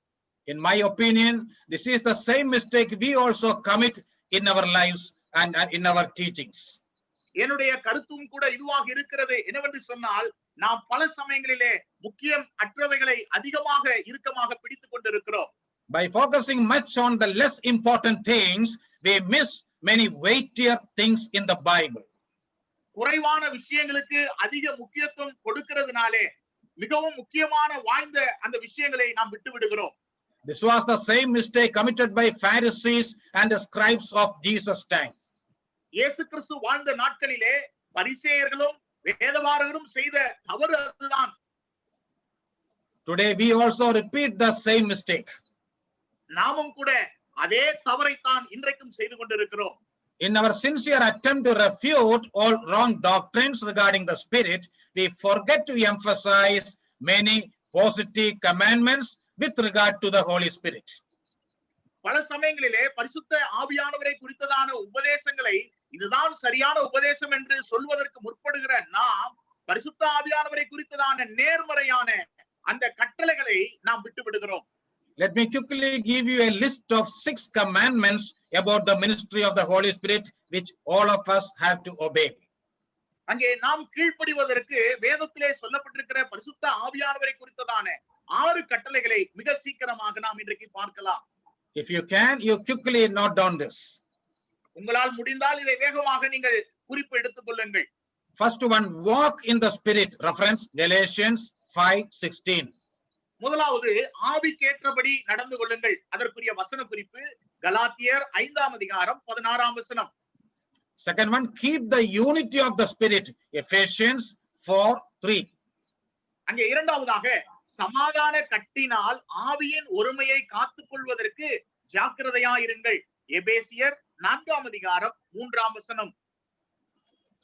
In my opinion, this is the same mistake we also commit in our lives and in our teachings. என்னுடைய கருத்தும் கூட இதுவாக இருக்கிறது. என்னவென்று சொன்னால், நாம் பல சமயங்களிலே முக்கியம் அற்றவைகளை அதிகமாக இறுக்கமாக பிடித்துக் கொண்டிருக்கிறோம். By focusing much on the less important things, we miss many weightier things in the Bible. குறைவான விஷயங்களுக்கு அதிக முக்கியத்துவம் கொடுக்கிறதுனாலே மிகவும் முக்கியமான வாய்ந்த அந்த விஷயங்களை நாம் விட்டு விடுகிறோம். This was the same mistake committed by Pharisees and the scribes of Jesus' time. இயேசு கிறிஸ்து வாழ்ந்த நாட்களிலே பரிசேயர்களும் வேதபாரகரும் செய்த தவறு அதுதான். Today we also repeat the same mistake. நாமும் கூட அதே தவறைத்தான் இன்றைக்கும் செய்து கொண்டிருக்கிறோம். In our sincere attempt to refute all wrong doctrines regarding the Spirit, we forget to emphasize many positive commandments with regard to the Holy Spirit. பல சமயங்களிலே பரிசுத்த ஆவியானவரை குறித்ததான உபதேசங்களை இதுதான் சரியான உபதேசம் என்று சொல்வதற்கு முற்படுகிற நாம் பரிசுத்த ஆவியானவரை குறித்ததான நேர்மறையான அந்த கட்டளைகளை நாம் விட்டு விடுகிறோம். Let me quickly give you a list of 6 commandments about the ministry of the Holy Spirit which all of us have to obey. அங்கே நாம் கீழ்ப்படிவதற்கு வேதத்திலே சொல்லப்பட்டிருக்கிற பரிசுத்த ஆவியானவரை குறித்ததான 6 கட்டளைகளை மிக சீக்கிரமாக நாம் இன்றைக்கு பார்க்கலாம். If you can, you quickly note down this. உங்களால் முடிந்தால் இதை வேகமாக நீங்கள் குறிப்பு எடுத்துக் கொள்ளுங்கள். First one, walk in the Spirit. Reference Galatians 5:16. முதலாவது ஆவிக்கேற்றபடி நடந்து கொள்ளுங்கள். அதற்குரிய வசன குறிப்பு கலாத்தியர் 5ஆம் அதிகாரம் 16ஆம் வசனம். Second one, keep the unity of the Spirit. Ephesians 4:3. அங்கே இரண்டாவதாக சமாதான கட்டினால் ஆவியின் ஒருமையை காத்துக் கொள்வதற்கு ஜாக்கிரதையாயிருங்கள். எபேசியர் 4ஆம் அதிகாரம் 3ஆம் வசனம்.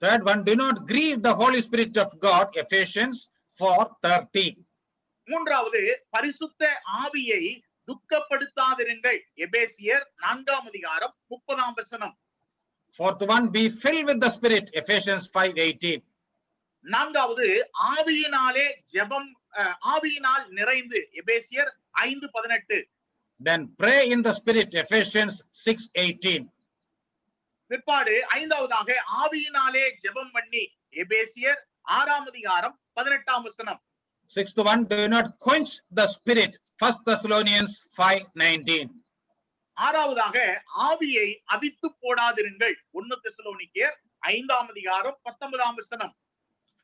Third one, do not grieve the Holy Spirit of God. Ephesians 4:30. மூன்றாவது பரிசுத்த ஆவியை துக்கப்படுத்தாதிருங்கள். எபேசியர் 4ஆம் அதிகாரம் 30ஆம் வசனம். Fourth one, be filled with the Spirit. Ephesians 5:18. நான்காவது ஆவியினாலே ஜெபம் ஆவியினால் நிறைந்து. எபேசியர் 5:18. Then pray in the Spirit. Ephesians 6:18. பிற்பாடு ஐந்தாவதாக ஆவியினாலே ஜெபம் பண்ணி. எபேசியர் 6ஆம் அதிகாரம் 18ஆம் வசனம். Sixth one, do not quench the Spirit. 1 Thessalonians 5:19. ஆறாவதாக ஆவியை அவித்து போடாதிருங்கள். 1 தெசலோனிக்கேயர் 5ஆம் அதிகாரம் 19ஆம் வசனம்.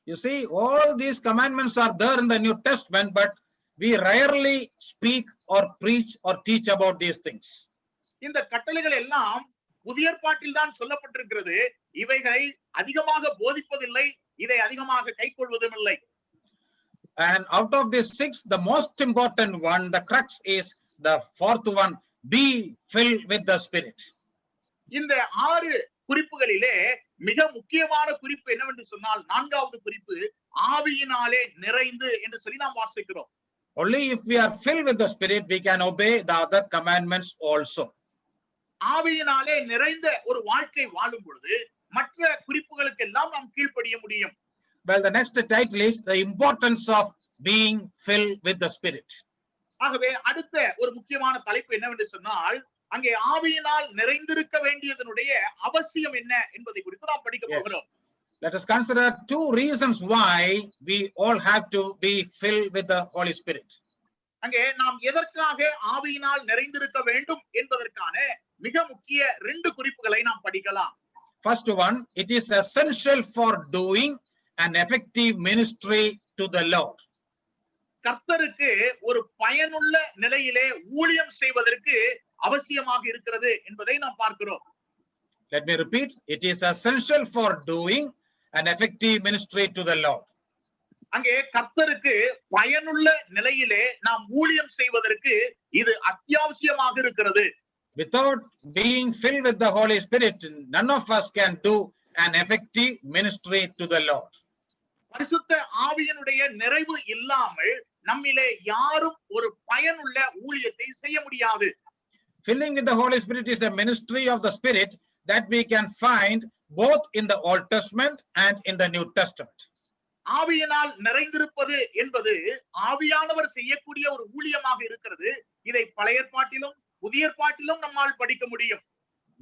You see, all these commandments are there in the New Testament, but we rarely speak or preach or teach about these things. இந்த கட்டளைகள் எல்லாம் புதிய ஏற்பாட்டில் தான் சொல்லப்பட்டிருக்கிறது. இவைகளை அதிகமாக போதிப்பதில்லை, இதை அதிகமாக கைக்கொள்வதும் இல்லை. And out of these 6, the most important one, the crux is the fourth one, be filled with the Spirit. இந்த 6 குறிப்புகளிலே மிக முக்கியமான குறிப்பு என்னவென்று சொன்னால் 4வது குறிப்பு ஆவியினாலே நிறைந்து என்று சொல்லி நாம் வாசிக்கிறோம். Only if we are filled with the Spirit, we can obey the other commandments also. ஆவியினாலே நிறைந்த ஒரு வாழ்க்கை வாழும் பொழுது மற்ற குறிப்புகளுக்கெல்லாம் நாம் கீழ்ப்படிய முடியும். Well, the next title is the importance of being filled with the Spirit. ஆகவே அடுத்த ஒரு முக்கியமான தலைப்பு என்னவென்று சொன்னால் அங்கே ஆவியினால் நிறைந்திருக்க வேண்டியதனுடைய அவசியம் என்ன என்பதை குறித்து நாம் படிக்க போகிறோம். Let us consider 2 reasons why we all have to be filled with the Holy Spirit. அங்கே நாம் எதற்காக ஆவியினால் நிறைந்திருக்க வேண்டும் என்பதற்கான மிக முக்கிய 2 குறிப்புகளை நாம் படிக்கலாம். First one, it is essential for doing an effective ministry to the Lord. கர்த்தருக்கு ஒரு பயனுள்ள நிலையிலே ஊழியம் செய்வதற்கு அவசியமாக இருக்கிறது என்பதை நாம் பார்க்கிறோம். Let me repeat, it is essential for doing an effective ministry to the Lord. அங்கே கர்த்தருக்கு பயனுள்ள நிலையிலே நாம் ஊழியம் செய்வதற்கு இது அத்தியாவசியமாக இருக்கிறது. Without being filled with the Holy Spirit, none of us can do an effective ministry to the Lord. பரிசுத்த ஆவியினுடைய நிறைவு இல்லாமல் நம்மிலே யாரும் ஒரு பயனுள்ள ஊழியத்தை செய்ய முடியாது. Filling with the Holy Spirit is a ministry of the Spirit that we can find both in the Old Testament and in the New Testament. ஆவியினால் நிறைந்திருப்பது என்பது ஆவியானவர் செய்யக்கூடிய ஒரு ஊழியமாக இருக்கிறது. இதை பழைய ஏற்பாட்டிலும் புதிய ஏற்பாட்டிலும் நம்மால் படிக்க முடியும்.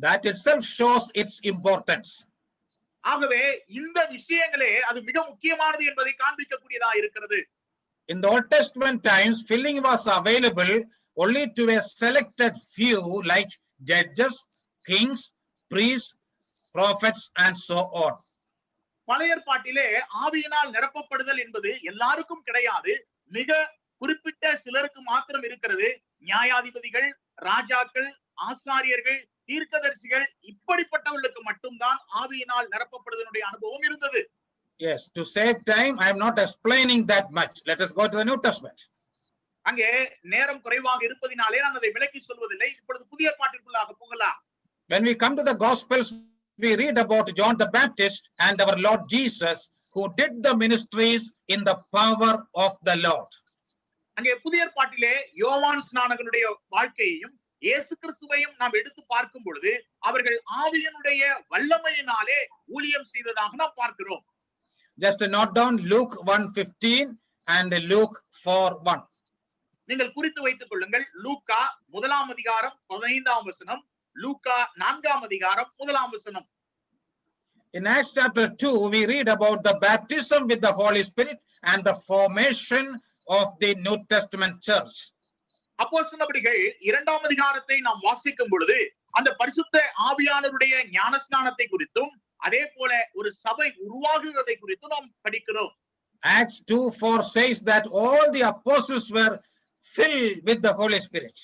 That itself shows its importance. ஆகவே இந்த விஷயங்களே அது மிக முக்கியமானது என்பதை காண்பிக்கக்கூடியதா இருக்கிறது. In the Old Testament times, filling was available only to a selected few like judges, kings, priests, prophets, and so on. பழைய ஏற்பாட்டிலே ஆவியினால் நிரப்பப்படுதல் என்பது எல்லாருக்கும் கிடையாது. மிக குறிப்பிட்ட சிலருக்கு மாத்திரம் இருக்கிறது. நியாயாதிபதிகள், ராஜாக்கள், ஆசாரியர்கள், தீர்க்கதரிசிகள் இப்படிப்பட்டவர்களுக்கு மட்டும்தான் ஆவியினால் நிரப்பப்படுதலுடைய அனுபவம் இருந்தது. Yes, to save time, I am not explaining that much. Let us go to the New Testament. அங்கே நேரம் குறைவாக இருப்பதினாலே நான் அதை விளக்கி சொல்வதில்லை. இப்பொழுது புதிய ஏற்பாட்டிற்குள்ளாக போகலாம். When we come to the Gospels, we read about John the Baptist and our Lord Jesus, who did the ministries in the power of the Lord. அங்கே புதிய ஏற்பாட்டிலே யோவான் ஸ்நானகனுடைய வாழ்க்கையையும் இயேசு கிறிஸ்துவையும் நாம் எடுத்து பார்க்கும் பொழுது அவர்கள் ஆவியினுடைய வல்லமையினாலே ஊழியம் செய்ததாக நாம் பார்க்கிறோம். Just note down Luke 1:15 and Luke 4:1. நீங்கள் குறித்து வைத்துக் கொள்ளுங்கள். லூக்கா 1ஆம் அதிகாரம் 15ஆம் வசனம், லூக்கா 4ஆம் அதிகாரம் 1ஆம் வசனம். In Acts chapter 2, we read about the baptism with the Holy Spirit and the formation of the New Testament church. அப்போஸ்தலர்கள் 2ஆம் அதிகாரத்தை நாம் வாசிக்கும் பொழுது அந்த பரிசுத்த ஆவியானவருடைய ஞானஸ்நானத்தை குறித்தும் அதே போல ஒரு சபை உருவாகுவதை குறித்தும் நாம் படிக்கிறோம். Acts 2:4 says that all the apostles were filled with the Holy Spirit.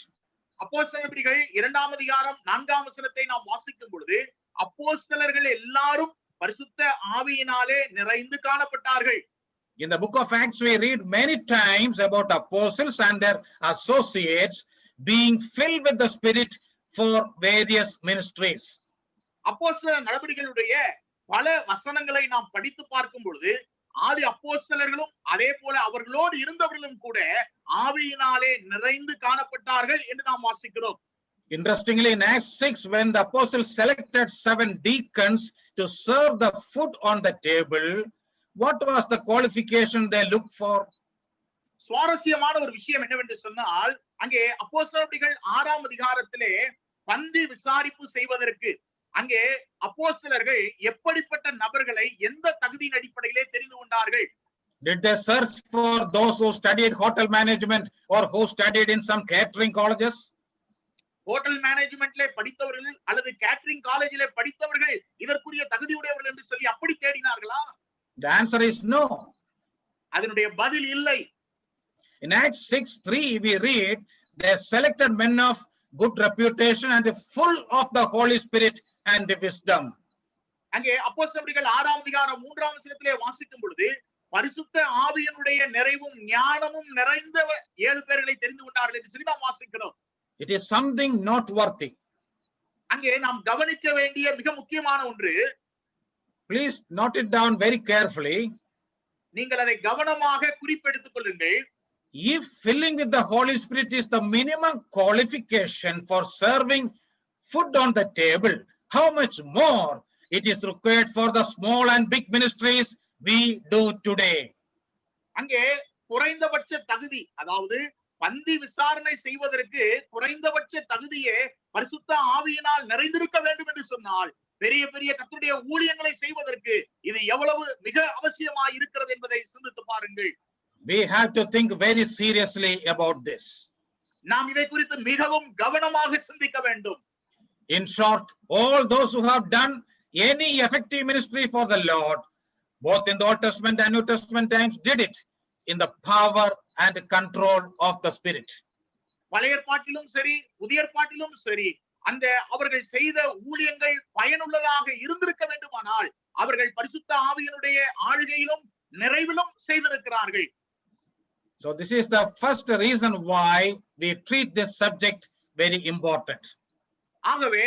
அப்போஸ்தலர்கள் 2ஆம் அதிகாரம் 4ஆம் வசனத்தை நாம் வாசிக்கும் பொழுது அப்போஸ்தலர்கள் எல்லாரும் பரிசுத்த ஆவியினாலே நிறைந்து காணப்பட்டார்கள். In the book of Acts, we read many times about apostles and their associates being filled with the Spirit for various ministries. அப்போஸ்தலர் நடவடிக்கைகளுடைய பல வசனங்களை நாம் படித்து பார்க்கும் பொழுது ஆதி அப்போஸ்தலர்களும் அதே போல அவர்களோடு இருந்தவர்களும் கூட ஆவியினாலே நிறைந்து காணப்பட்டார்கள் என்று நாம் வாசிக்கிறோம். Interestingly, in Acts 6, when the apostles selected 7 deacons to serve the food on the table, what was the qualification they looked for? சுவாரஸ்யமான ஒரு விஷயம் என்னவென்று சொன்னால், அங்கே அப்போஸ்தலர்கள் 6ஆம் அதிகாரத்திலே பந்தி விசாரிப்பு செய்வதற்கு அங்கே அப்போஸ்தலர்கள் எப்படிப்பட்ட நபர்களை எந்த தகுதியின் அடிப்படையிலே தெரிந்து கொண்டார்கள்? Did they search for those who studied hotel management or who studied in some catering colleges? Hotel மேனேஜ்மெண்ட்ல படித்தவர்கள் அல்லது கேட்டரிங் காலேஜிலே படித்தவர்கள் இதற்குரிய தகுதியுடையவர்கள் என்று சொல்லி அப்படி தேடினார்களா? The answer is no. அதனுடைய பதில் இல்லை. In Acts 6:3, we read they selected men of good reputation and full of the Holy Spirit and wisdom. அங்கே அப்போஸ்தலர்கள் 6ஆம் அதிகாரம் 3ஆம் வசனத்திலே வாசிக்கும் பொழுது பரிசுத்த ஆவியினுடைய நிறைவும் ஞானமும் நிறைந்த 7 பேர்களை தெரிந்து கொண்டார்கள் என்று சொல்லி நாம் வாசிக்கிறோம். It is something noteworthy. அங்கே நாம் கவனிக்க வேண்டிய மிக முக்கியமான ஒன்று. Please note it down very carefully. நீங்கள் அதை கவனமாக குறிப்பெடுத்துக் கொள்ளுங்கள். If filling with the Holy Spirit is the minimum qualification for serving food on the table, how much more it is required for the small and big ministries we do today? அங்கே குறைந்தபட்ச தகுதி, அதாவது பந்தி விசாரணை செய்வதற்கு குறைந்தபட்ச தகுதியே பரிசுத்த ஆவியினால் நிறைந்திருக்க வேண்டும் என்று சொன்னால் பெரிய பெரிய கர்த்தருடைய ஊழியங்களை செய்வதற்கு இது எவ்வளவு மிக அவசியமாய் இருக்கிறது என்பதை சிந்தித்து பாருங்கள். We have to think very seriously about this. நாம் இதை குறித்து மிகவும் கவனமாக சிந்திக்க வேண்டும். In short, all those who have done any effective ministry for the Lord, both in the Old Testament and New Testament times, did it in the power and control of the Spirit. பழைய ஏற்பாட்டிலும் சரி புதிய ஏற்பாட்டிலும் சரி அந்த அவர்கள் செய்த ஊழியங்கள் பயனுள்ளதாக இருந்திருக்க வேண்டுமானால் அவர்கள் பரிசுத்த ஆவியினுடைய ஆளுகையிலும் நிறைவிலும் செய்திருக்கிறார்கள். So this is the first reason why we treat this subject very important. ஆகவே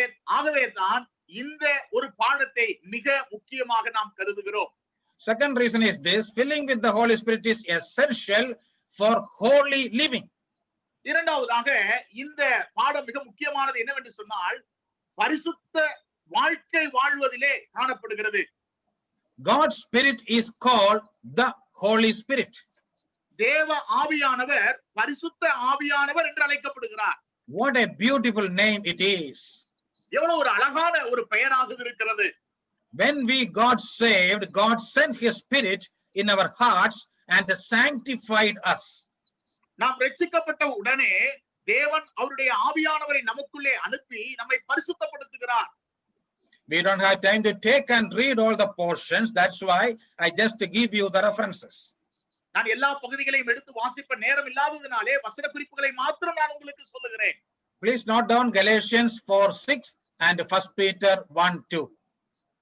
தான் இந்த ஒரு பாடத்தை மிக முக்கியமாக நாம் கருதுகிறோம். Second reason is this: filling with the Holy Spirit is essential for holy living. இரண்டாவதாக இந்த பாடம் மிக முக்கியமானது என்னவென்று சொன்னால் பரிசுத்த வாழ்க்கை வாழ்வதிலே காணப்படுகிறது. God's Spirit is called the Holy Spirit. தேவ ஆவியானவர் பரிசுத்த ஆவியானவர் என்று அழைக்கப்படுகிறார். What a beautiful name it is. எவ்வளவு ஒரு அழகான ஒரு பெயராக இருக்கிறது. When we got saved, God sent His Spirit in our hearts and sanctified us. நாம் ரட்சிக்கப்பட்ட உடனே தேவன் அவருடைய ஆவியானவரை நமக்குள்ளே அனுப்பி நம்மை பரிசுத்தப்படுத்துகிறார். We don't have time to take and read all the portions. That's why I just give you the references. நான் எல்லா பகுதிகளையும் எடுத்து வாசிப்ப நேரம் இல்லாததினாலே வசன குறிப்புகளை மாத்திரம் நான் உங்களுக்கு சொல்லுகிறேன். Please note down Galatians 4:6 and 1 Peter 1:2.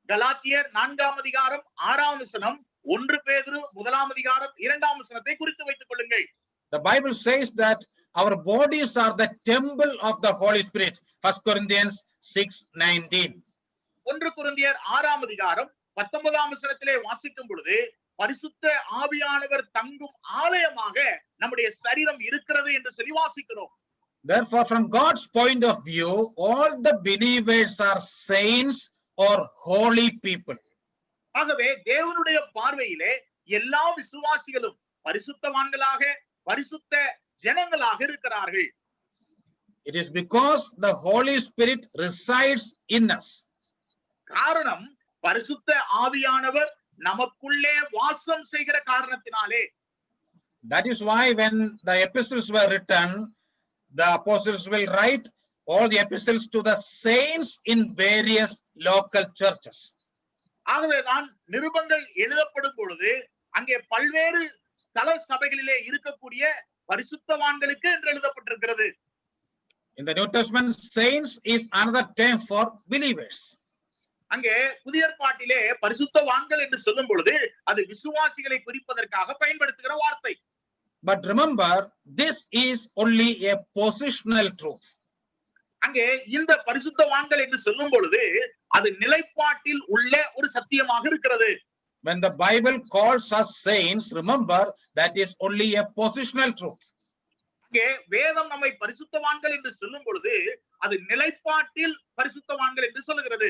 கலாத்தியர் 4ஆம் அதிகாரம் 6ஆம் வசனம், 1 பேதுரு 1ஆம் அதிகாரம் 2ஆம் வசனத்தை குறித்து வைத்துக் கொள்ளுங்கள். The Bible says that our bodies are the temple of the Holy Spirit. 1 Corinthians 6:19. 1 கொரிந்தியர் 6ஆம் அதிகாரம் 19ஆம் வசனத்திலே வாசிக்கும் பொழுது பரிசுத்த ஆவியானவர் தங்கும் ஆலயமாக நம்முடைய சரீரம் இருக்கிறது என்று சொல்லி வாசிக்கிறோம். Therefore, from God's point of view, all the believers are saints or holy people. ஆகவே தேவனுடைய பார்வையிலே எல்லா விசுவாசிகளும் பரிசுத்தவான்களாக பரிசுத்த ஜனங்களாக இருக்கிறார்கள். It is because the Holy Spirit resides in us. காரணம் பரிசுத்த ஆவியானவர் நமக்குள்ளே வாசம் செய்கிற காரணத்தினாலே. That is why when the epistles were written, the apostles will write all the epistles to the saints in various local churches. ஆகவேதான் நிருபங்கள் எழுதப்படும் பொழுது அங்கே பல்வேறு ஸ்தல சபைகளிலே இருக்கக்கூடிய பரிசுத்தவான்களுக்கு என்று எழுதப்பட்டிருக்கிறது. In the New Testament, saints is another term for believers. அங்கே புதிய ஏற்பாட்டிலே பரிசுத்தவான்கள் என்று சொல்லும் பொழுது அது விசுவாசிகளை குறிப்பதற்காக பயன்படுத்துகிற வார்த்தை. But remember, this is only a positional truth. அங்கே இந்த பரிசுத்தவான்கள் என்று சொல்லும் பொழுது அது நிலைப்பாட்டில் உள்ள ஒரு சத்தியமாக இருக்கிறது. When the Bible calls us saints, remember that is only a positional truth. அங்கே வேதம் நம்மை பரிசுத்தவான்கள் என்று சொல்லும் பொழுது அது நிலைப்பாட்டில் பரிசுத்தவான்கள் என்று சொல்லுகிறது.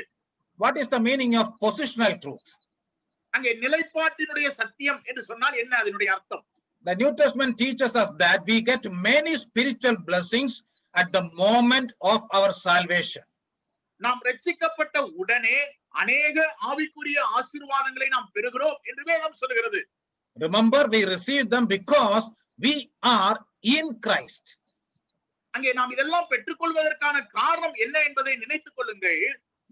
What is the meaning of positional truth? அங்கே நிலைப்பாட்டினுடைய சத்தியம் என்று சொன்னால் என்ன அதனுடைய அர்த்தம்? The New Testament teaches us that we get many spiritual blessings at the moment of our salvation. நாம் ரட்சிக்கப்பட்ட உடனே அநேக ஆவிக்குரிய ஆசீர்வாதங்களை நாம் பெறுகிறோம் என்று வேதம் சொல்கிறது. Remember, we receive them because we are in Christ. அங்கே நாம் இதெல்லாம் பெற்றுக்கொள்வதற்கான காரணம் என்ன என்பதை நினைத்துக் கொள்ளுங்கள்.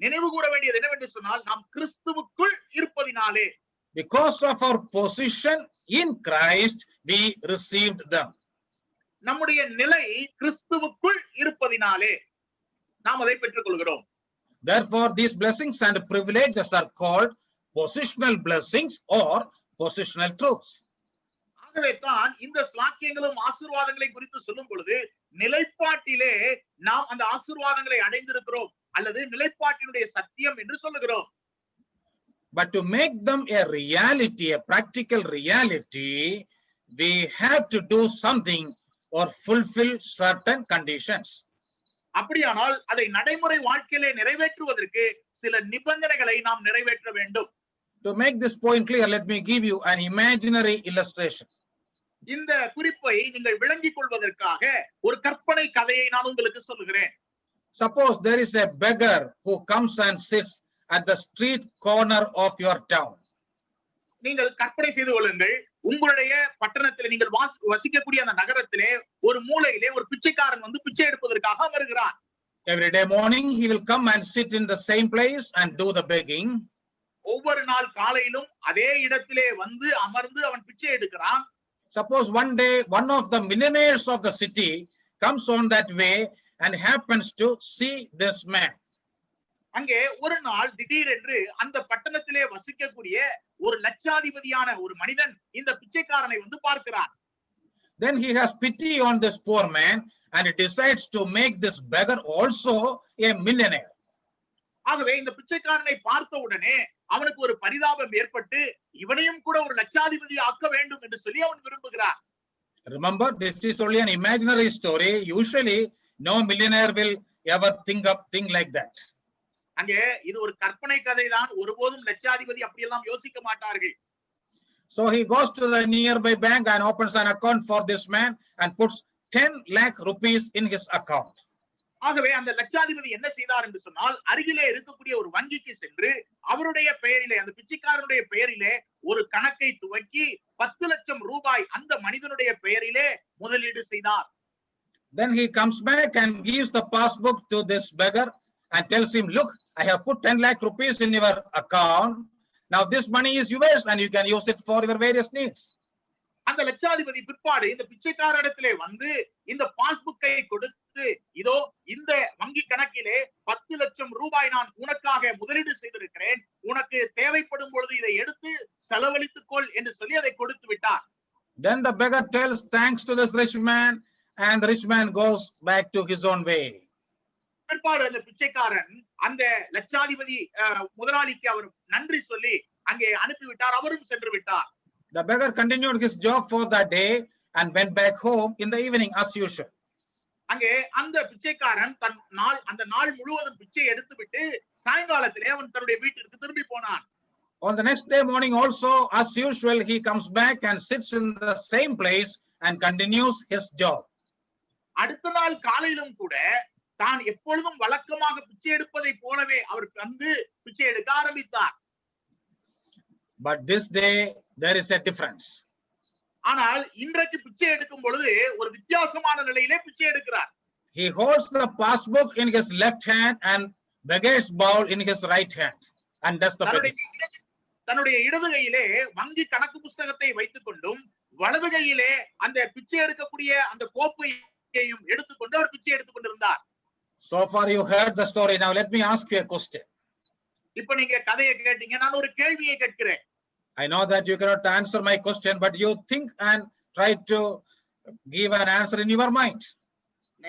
நினைவு கூற வேண்டியது என்னவென்று சொன்னால் நாம் கிறிஸ்துவுக்குள் இருப்பதினாலே. Because of our position in Christ, we received them. நம்முடைய நிலை கிறிஸ்துவுக்குள் இருப்பதினாலே நாம் அதை பெற்றுக்கொள்கிறோம். Therefore, these blessings and privileges are called positional blessings or positional truths. ஆகவே தான் இந்த ஸ்லாக்கியங்களும் ஆசீர்வாதங்களை குறித்து சொல்லும் பொழுது நிலைப்பாட்டிலே நாம் அந்த ஆசீர்வாதங்களை அடைந்திருக்கிறோம் அல்லது நிலைப்பாட்டினுடைய சத்தியம் என்று சொல்லுகிறோம். But to make them a reality, a practical reality, we have to do something or fulfill certain conditions. அப்படியானால் அதை நடைமுறை வாழ்க்கையிலே நிறைவேற்றுவதற்கு சில நிபந்தனைகளை நாம் நிறைவேற்ற வேண்டும். To make this point clear, let me give you an imaginary illustration. இந்த குறிப்பை நீங்கள் விளங்கிக் கொள்வதற்காக ஒரு கற்பனை கதையை நான் உங்களுக்கு சொல்லுகிறேன். Suppose there is a beggar who comes and sits at the street corner of your town. நீங்கள் கற்பனை செய்து கொள்ளுங்கள், உங்களுடைய பட்டணத்தில் நீங்கள் வசிக்கக்கூடிய அந்த நகரத்திலே ஒரு மூலையிலே ஒரு பிச்சைக்காரன் வந்து பிச்சை எடுப்பதற்காக அமர்கிறான். Every day morning he will come and sit in the same place and do the begging. ஒவ்வொரு நாள் காலையிலும் அதே இடத்திலே வந்து அமர்ந்து அவன் பிச்சை எடுக்கிறான். Suppose one day one of the millionaires of the city comes on that way and happens to see this man. அங்கே ஒரு நாள் திடீரென்று அந்த பட்டணத்திலே வசிக்கக்கூடிய ஒரு லட்சாதிபதியான ஒரு மனிதன் இந்த பிச்சைக்காரனை வந்து பார்க்கிறான். Then he has pity on this poor man and he decides to make this beggar also a millionaire. ஆகவே இந்த பிச்சைக்காரனை பார்த்த உடனே அவனுக்கு ஒரு பரிதாபம் ஏற்பட்டு இவனையும் கூட ஒரு லட்சாதிபதி ஆக்க வேண்டும் என்று சொல்லி அவன் விரும்புகிறான். Remember, this is only an imaginary story. Usually no millionaire will ever think like that. அங்கே இது ஒரு கற்பனை கதை தான், ஒருபோதும் லட்சாதிபதி அப்படியெல்லாம் யோசிக்க மாட்டார்கள். So he goes to the nearby bank and opens an account for this man and puts 10 lakh rupees in his account. ஆகவே அந்த லட்சாதிபதி என்ன செய்தார் என்று சொன்னால் அருகிலே இருக்கக்கூடிய ஒரு வங்கிக்கு சென்று அவருடைய பெயரிலே அந்த பிச்சைக்காரனுடைய பெயரிலே ஒரு கணக்கை துவக்கி 10 லட்சம் ரூபாய் அந்த மனிதனுடைய பெயரிலே முதலீடு செய்தார். Then he comes back and gives the passbook to this beggar and tells him, look, I have put 10 lakh rupees in your account. Now this money is yours and you can use it for your various needs. அந்த லட்சாதிபதி பிற்பாடு இந்த பிச்சைக்காரனிடத்திலே வந்து இந்த பாஸ்புக்கை கொடுத்து, இதோ இந்த வங்கி கணக்கிலே 10 லட்சம் ரூபாய் நான் உனக்காக முதலீடு செய்திருக்கிறேன், உனக்கு தேவைப்படும் பொழுது இதை எடுத்து செலவழித்துக் கொள் என்று சொல்லி அதை கொடுத்து விட்டார். Then the beggar tells thanks to this rich man and the rich man goes back to his own way. பிற்பாடு அந்த பிச்சைக்காரன் அந்த லட்சாதிபதி முதலாளிக்கு அவர் நன்றி சொல்லி அங்கே அனுப்பிவிட்டார், அவரும் சென்று விட்டார். The beggar continued his job for that day and went back home in the evening as usual. அங்கே அந்த பிச்சைக்காரன் அந்த நாள் முழுவதும் பிச்சை எடுத்துவிட்டு சாயங்காலத்திலே அவன் தன்னுடைய வீட்டிற்கு திரும்பி போனான். On the next day morning also, as usual, he comes back and sits in the same place and continues his job. அடுத்த நாள் காலையிலும் கூட தான் எப்பொழுதும் வழக்கமாக பிச்சை எடுப்பதை போலவே அவர் வந்து பிச்சை எடுக்க ஆரம்பித்தார். But this day there is a difference. ஆனால் இன்றைக்கு பிச்சை எடுக்கும் பொழுது ஒரு வித்தியாசமான நிலையிலே பிச்சை எடுக்கிறார். He holds the passbook in his left hand and beggar's bowl in his right hand, and that's the begging. தன்னுடைய இடது கையிலே வங்கி கணக்கு புஸ்தகத்தை வைத்துக் கொண்டும் வலது கையிலே அந்த பிச்சை எடுக்கக்கூடிய அந்த கோப்பையையும் எடுத்துக்கொண்டு அவர் பிச்சை எடுத்துக் கொண்டிருந்தார். So far you heard the story. Now let me ask you a question. இப்ப நீங்க கதையை கேட்டீங்க, நான் ஒரு கேள்வியை கேட்கிறேன். I know that you cannot answer my question, but you think and try to give an answer in your mind.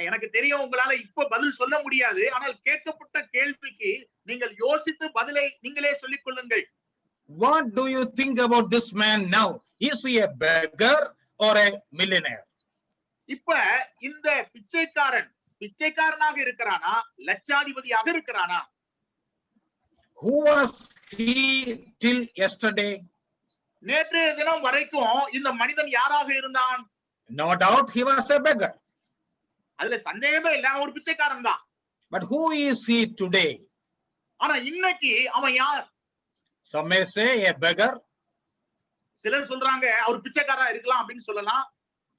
எனக்கு தெரியும் உங்களால இப்ப பதில் சொல்ல முடியாது, ஆனால் கேட்கப்பட்ட கேள்விக்கு நீங்கள் யோசித்து பதிலை நீங்களே சொல்லிக் கொள்ளுங்கள். What do you think about this man now? Is he a beggar or a millionaire? இப்ப இந்த பிச்சைக்காரனாக இருக்கிறானா, லட்சாதிபதியாக இருக்கிறானா? Who was he till yesterday? நேற்றைய தினம் வரைக்கும் இந்த மனிதன் யாராக இருந்தான்? No doubt he was a beggar. அதுல சந்தேகமே இல்ல, ஒரு பிச்சைக்காரன் தான். But who is he today? ஆனா இன்னைக்கு அவன் யார்? Some may say a beggar. சிலர் சொல்றாங்க அவர் பிச்சைக்காரா இருக்கலாம் அப்படின்னு சொல்லலாம்.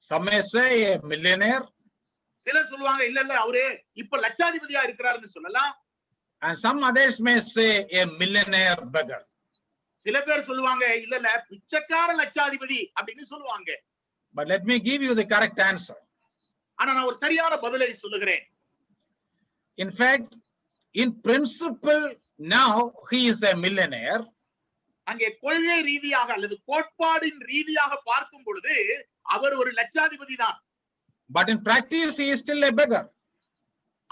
Some may say a millionaire. சிலர் சொல்லுவாங்க இல்ல அவரு இப்ப லட்சாதிபதியா இருக்கிறாருன்னு சொல்லலாம். And some others may say a millionaire beggar. சில பேர் சொல்லுவாங்க இல்ல பிச்சைக்கார லட்சாதிபதி அப்படின்னு சொல்லுவாங்க. But let me give you the correct answer. ஆனா நான் ஒரு சரியான பதிலை சொல்லுகிறேன். In fact, in principle, now he is a millionaire. அங்கே கொள்கை ரீதியாக அல்லது கோட்பாடின் ரீதியாக பார்க்கும் பொழுது அவர் ஒரு லட்சாதிபதி தான். But in practice, he is still a beggar.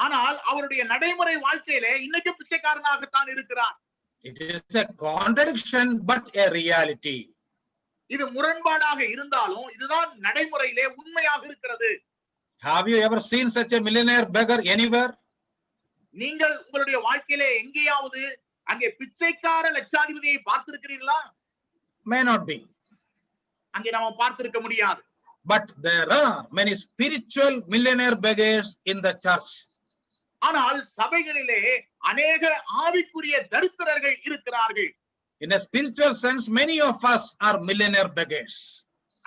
ஆனால் அவருடைய நடைமுறை வாழ்க்கையிலே இன்னைக்கு பிச்சைக்காரனாகத்தான் இருக்கிறார். It is a contradiction, but a reality. இது முரண்பாடாக இருந்தாலும் இதுதான் நடைமுறையிலே உண்மையாக இருக்கிறது. Have you ever seen such a millionaire beggar anywhere? நீங்கள் உங்களுடைய வாழ்க்கையிலே எங்கேயாவது அங்கே பிச்சைக்கார லட்சாதிபதியை பார்த்திருக்கிறீர்களா? May not be. அங்கே நாம பார்த்திருக்க முடியாது. But there are many spiritual millionaire beggars in the church. ஆனால் சபைகளிலே அநேக ஆவிக்குரிய தரித்திரர்கள் இருக்கிறார்கள். In a spiritual sense, many of us are millionaire beggars.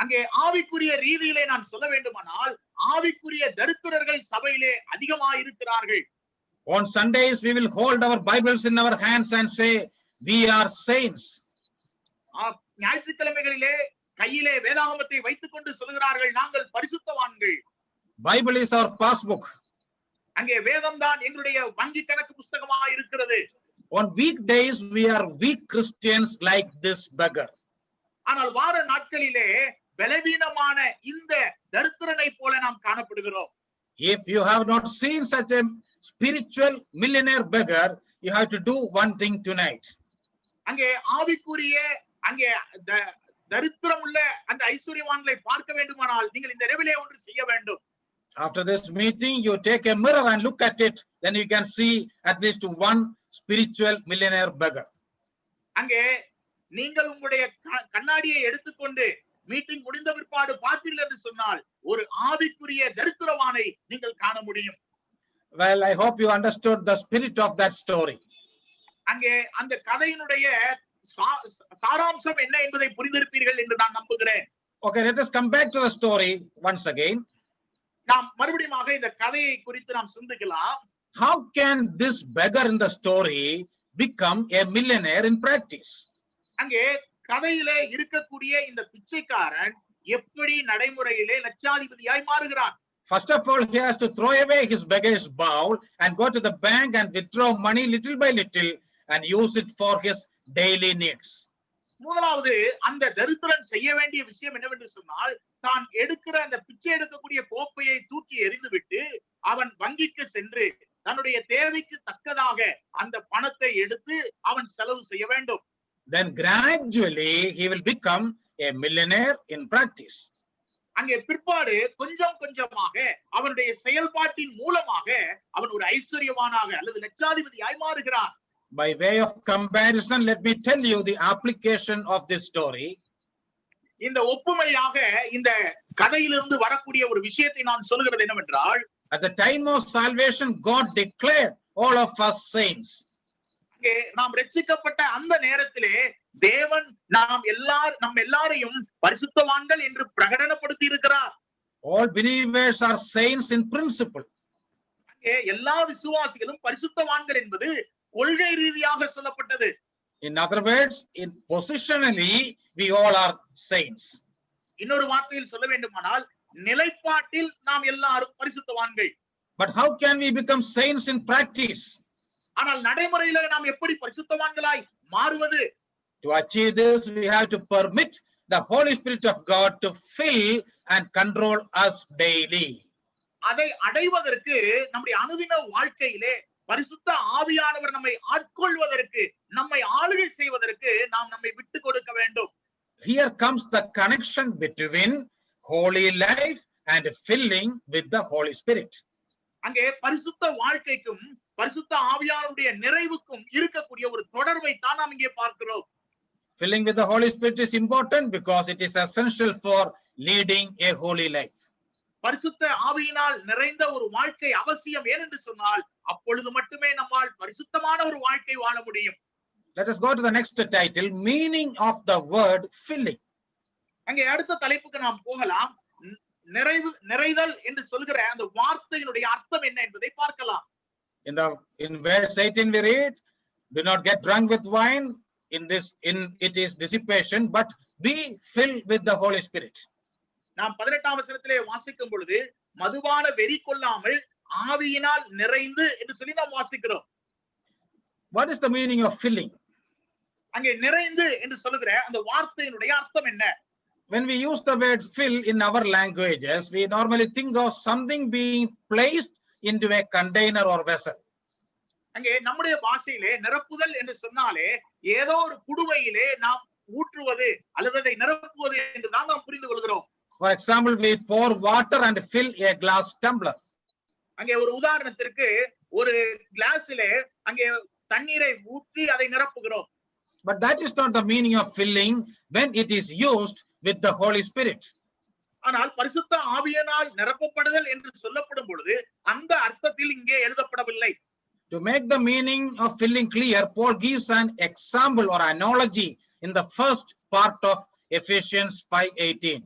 அங்கே ஆவிக்குரிய ரீதியிலே நான் சொல்ல வேண்டுமானால் ஆவிக்குரிய தரித்திரர்கள் சபையிலே அதிகமாக இருக்கிறார்கள். On Sundays, we will hold our Bibles in our hands and say, we are saints. ஞாயிற்றுக்கிழமைகளிலே கையிலே வேதாகமத்தை வைத்துக் கொண்டு சொல்கிறார்கள், நாங்கள் பரிசுத்தவான்கள். Bible is our passbook. அங்கே வேதம் தான் எங்களுடைய வங்கி கணக்கு புஸ்தகமாக இருக்கிறது. On weekdays, we are weak Christians like this beggar. ஆனால் வார நாட்களிலே பலவீனமான இந்த தரித்திரனை போல நாம் காணப்படுகிறோம். If you have not seen such a spiritual millionaire beggar, you have to do one thing tonight. அங்கே ஆவிக்குரிய அங்கே தரித்திரம் உள்ள அந்த ஐஸ்வர்யவான்களை பார்க்க வேண்டுமானால் நீங்கள் இந்த இரவிலே ஒன்று செய்ய வேண்டும். After this meeting, you take a mirror and look at it, then you can see at least one spiritual millionaire beggar. அங்கே நீங்கள் உங்களுடைய கண்ணாடியை எடுத்துக்கொண்டு மீட்டிங் முடிந்த பிற்பாடு பார்த்தீர்கள் என்று சொன்னால் ஒரு ஆவிக்குரிய தரித்திரவானை நீங்கள் காண முடியும். Well, I hope you understood the spirit of that story. அங்கே அந்த கதையினுடைய சாராம்சம் என்ன என்பதை புரிந்திருப்பீர்கள் என்று நான் நம்புகிறேன். Okay, let us come back to the story once again. நாம் மறுபடியும் இந்த கதையை குறித்து நாம் சிந்திக்கலாம். How can this beggar in the story become a millionaire in practice? அங்கே கதையிலே இருக்கக்கூடிய இந்த பிச்சைக்காரன் எப்படி நடைமுறையிலே லட்சாதிபதியாய் மாறுகிறான்? First of all, he has to throw away his beggar's bowl and go to the bank and withdraw money little by little and use it for his daily needs. முதலாவது அந்த தரித்திரன் செய்ய வேண்டிய விஷயம் என்னவென்று சொன்னால் தான் எடுக்கிற அந்த பிச்சை எடுக்கக்கூடிய கோப்பையை தூக்கி எறிந்துவிட்டு அவன் வங்கிக்கு சென்று தன்னுடைய தேவைக்கு தக்கதாக அந்த பணத்தை எடுத்து அவன் செலவு செய்ய வேண்டும். Then gradually he will become a millionaire in practice. அங்கே பிற்பாடு கொஞ்சம் கொஞ்சமாக அவனுடைய செயல்பாட்டின் மூலமாக அவன் ஒரு ஐஸ்வர்யவானாக அல்லது லட்சாதிபதியாய் மாறுகிறான். By way of comparison, let me tell you the application of this story. இந்த ஒப்புமையாக இந்த கதையிலிருந்து வரக்கூடிய ஒரு விஷயத்தை நான் சொல்கிறது என்னவென்றால், At the time of salvation, God declared all of us saints. நாம் ரட்சிக்கப்பட்ட அந்த நேரத்திலே தேவன் நம்ம எல்லாரையும் பரிசுத்தவான்கள் என்று பிரகடனப்படுத்தி இருக்கிறார். All believers are saints in principle. எல்லா விசுவாசிகளும் பரிசுத்தவான்கள் என்பது கொள்கை ரீதியாக சொல்லப்பட்டது. In other words, in positionally, we all are saints. இன்னொரு வார்த்தையில் சொல்ல வேண்டுமானால் நிலைப்பாட்டில் நாம் எல்லாரும் பரிசுத்தவான்கள். But how can we become saints in practice? ஆனால் நடைமுறையில நாம் எப்படி பரிசுத்தவான்களாய் மாறுவது? To achieve this, we have to permit the Holy Spirit of God to fill and control us daily. அதை அடைவதற்கு நம்முடைய அனுதின வாழ்க்கையிலே பரிசுத்த ஆவியானவர் நம்மை ஆட்கொள்வதற்கு, நம்மை ஆளுகை செய்வதற்கு நாம் நம்மை விட்டு கொடுக்க வேண்டும். Here comes the connection between holy life and filling with the Holy Spirit. அங்கே பரிசுத்த வாழ்க்கைக்கும் பரிசுத்த ஆவியானவருடைய நிறைவுக்கும் இருக்கக்கூடிய ஒரு தொடர்பை தான் நாம் இங்கே பார்க்கிறோம். Filling with the Holy Spirit is important because it is essential for leading a holy life. பரிசுத்த ஆவியினால் நிறைந்த ஒரு வாழ்க்கை அவசியம். ஏனென்று சொன்னால் அப்பொழுது மட்டுமே நம்மால் பரிசுத்தமான ஒரு வாழ்க்கை வாழ முடியும். Let us go to the next title, meaning of the word filling. அங்கே அடுத்த தலைப்புக்கு நாம் போகலாம். நிறைதல் என்று சொல்கிற அந்த வார்த்தையினுடைய அர்த்தம் என்ன என்பதை பார்க்கலாம். In verse 18 we read, do not get drunk with wine, it is dissipation, but be filled with the Holy Spirit. நாம் 18ஆம் வசனத்திலே வாசிக்கும் பொழுது மதுபான வெறி கொள்ளாமல் ஆவியினால் நிறைந்து என்று சொல்லி நாம் வாசிக்கிறோம். What is the meaning of filling? அங்கே நிறைந்து என்று சொல்லுகிற அந்த வார்த்தையினுடைய அர்த்தம் என்ன? When we use the word fill in our languages, we normally think of something being placed into a container or vessel. அங்கே நம்முடைய பாஷையிலே நிரப்புதல் என்று சொன்னாலே ஏதோ ஒரு குடுவையிலே நாம் ஊற்றுவது அல்லது அதை நிரப்புவது என்று தான் நாம் புரிந்து கொள்கிறோம். For example, we pour water and fill a glass tumbler. அங்கே ஒரு உதாரணத்திற்கு ஒரு கிளாஸிலே அங்கே தண்ணீரை ஊற்றி அதை நிரப்புகிறோம். But that is not the meaning of filling when it is used with the Holy Spirit. ஆனால் பரிசுத்த ஆவியினால் நிரப்பப்படுதல் என்று சொல்லப்படும் பொழுது அந்த அர்த்தத்தில் இங்கே எழுதப்படவில்லை. To make the meaning of filling clear, Paul gives an example or analogy in the first part of Ephesians 5:18.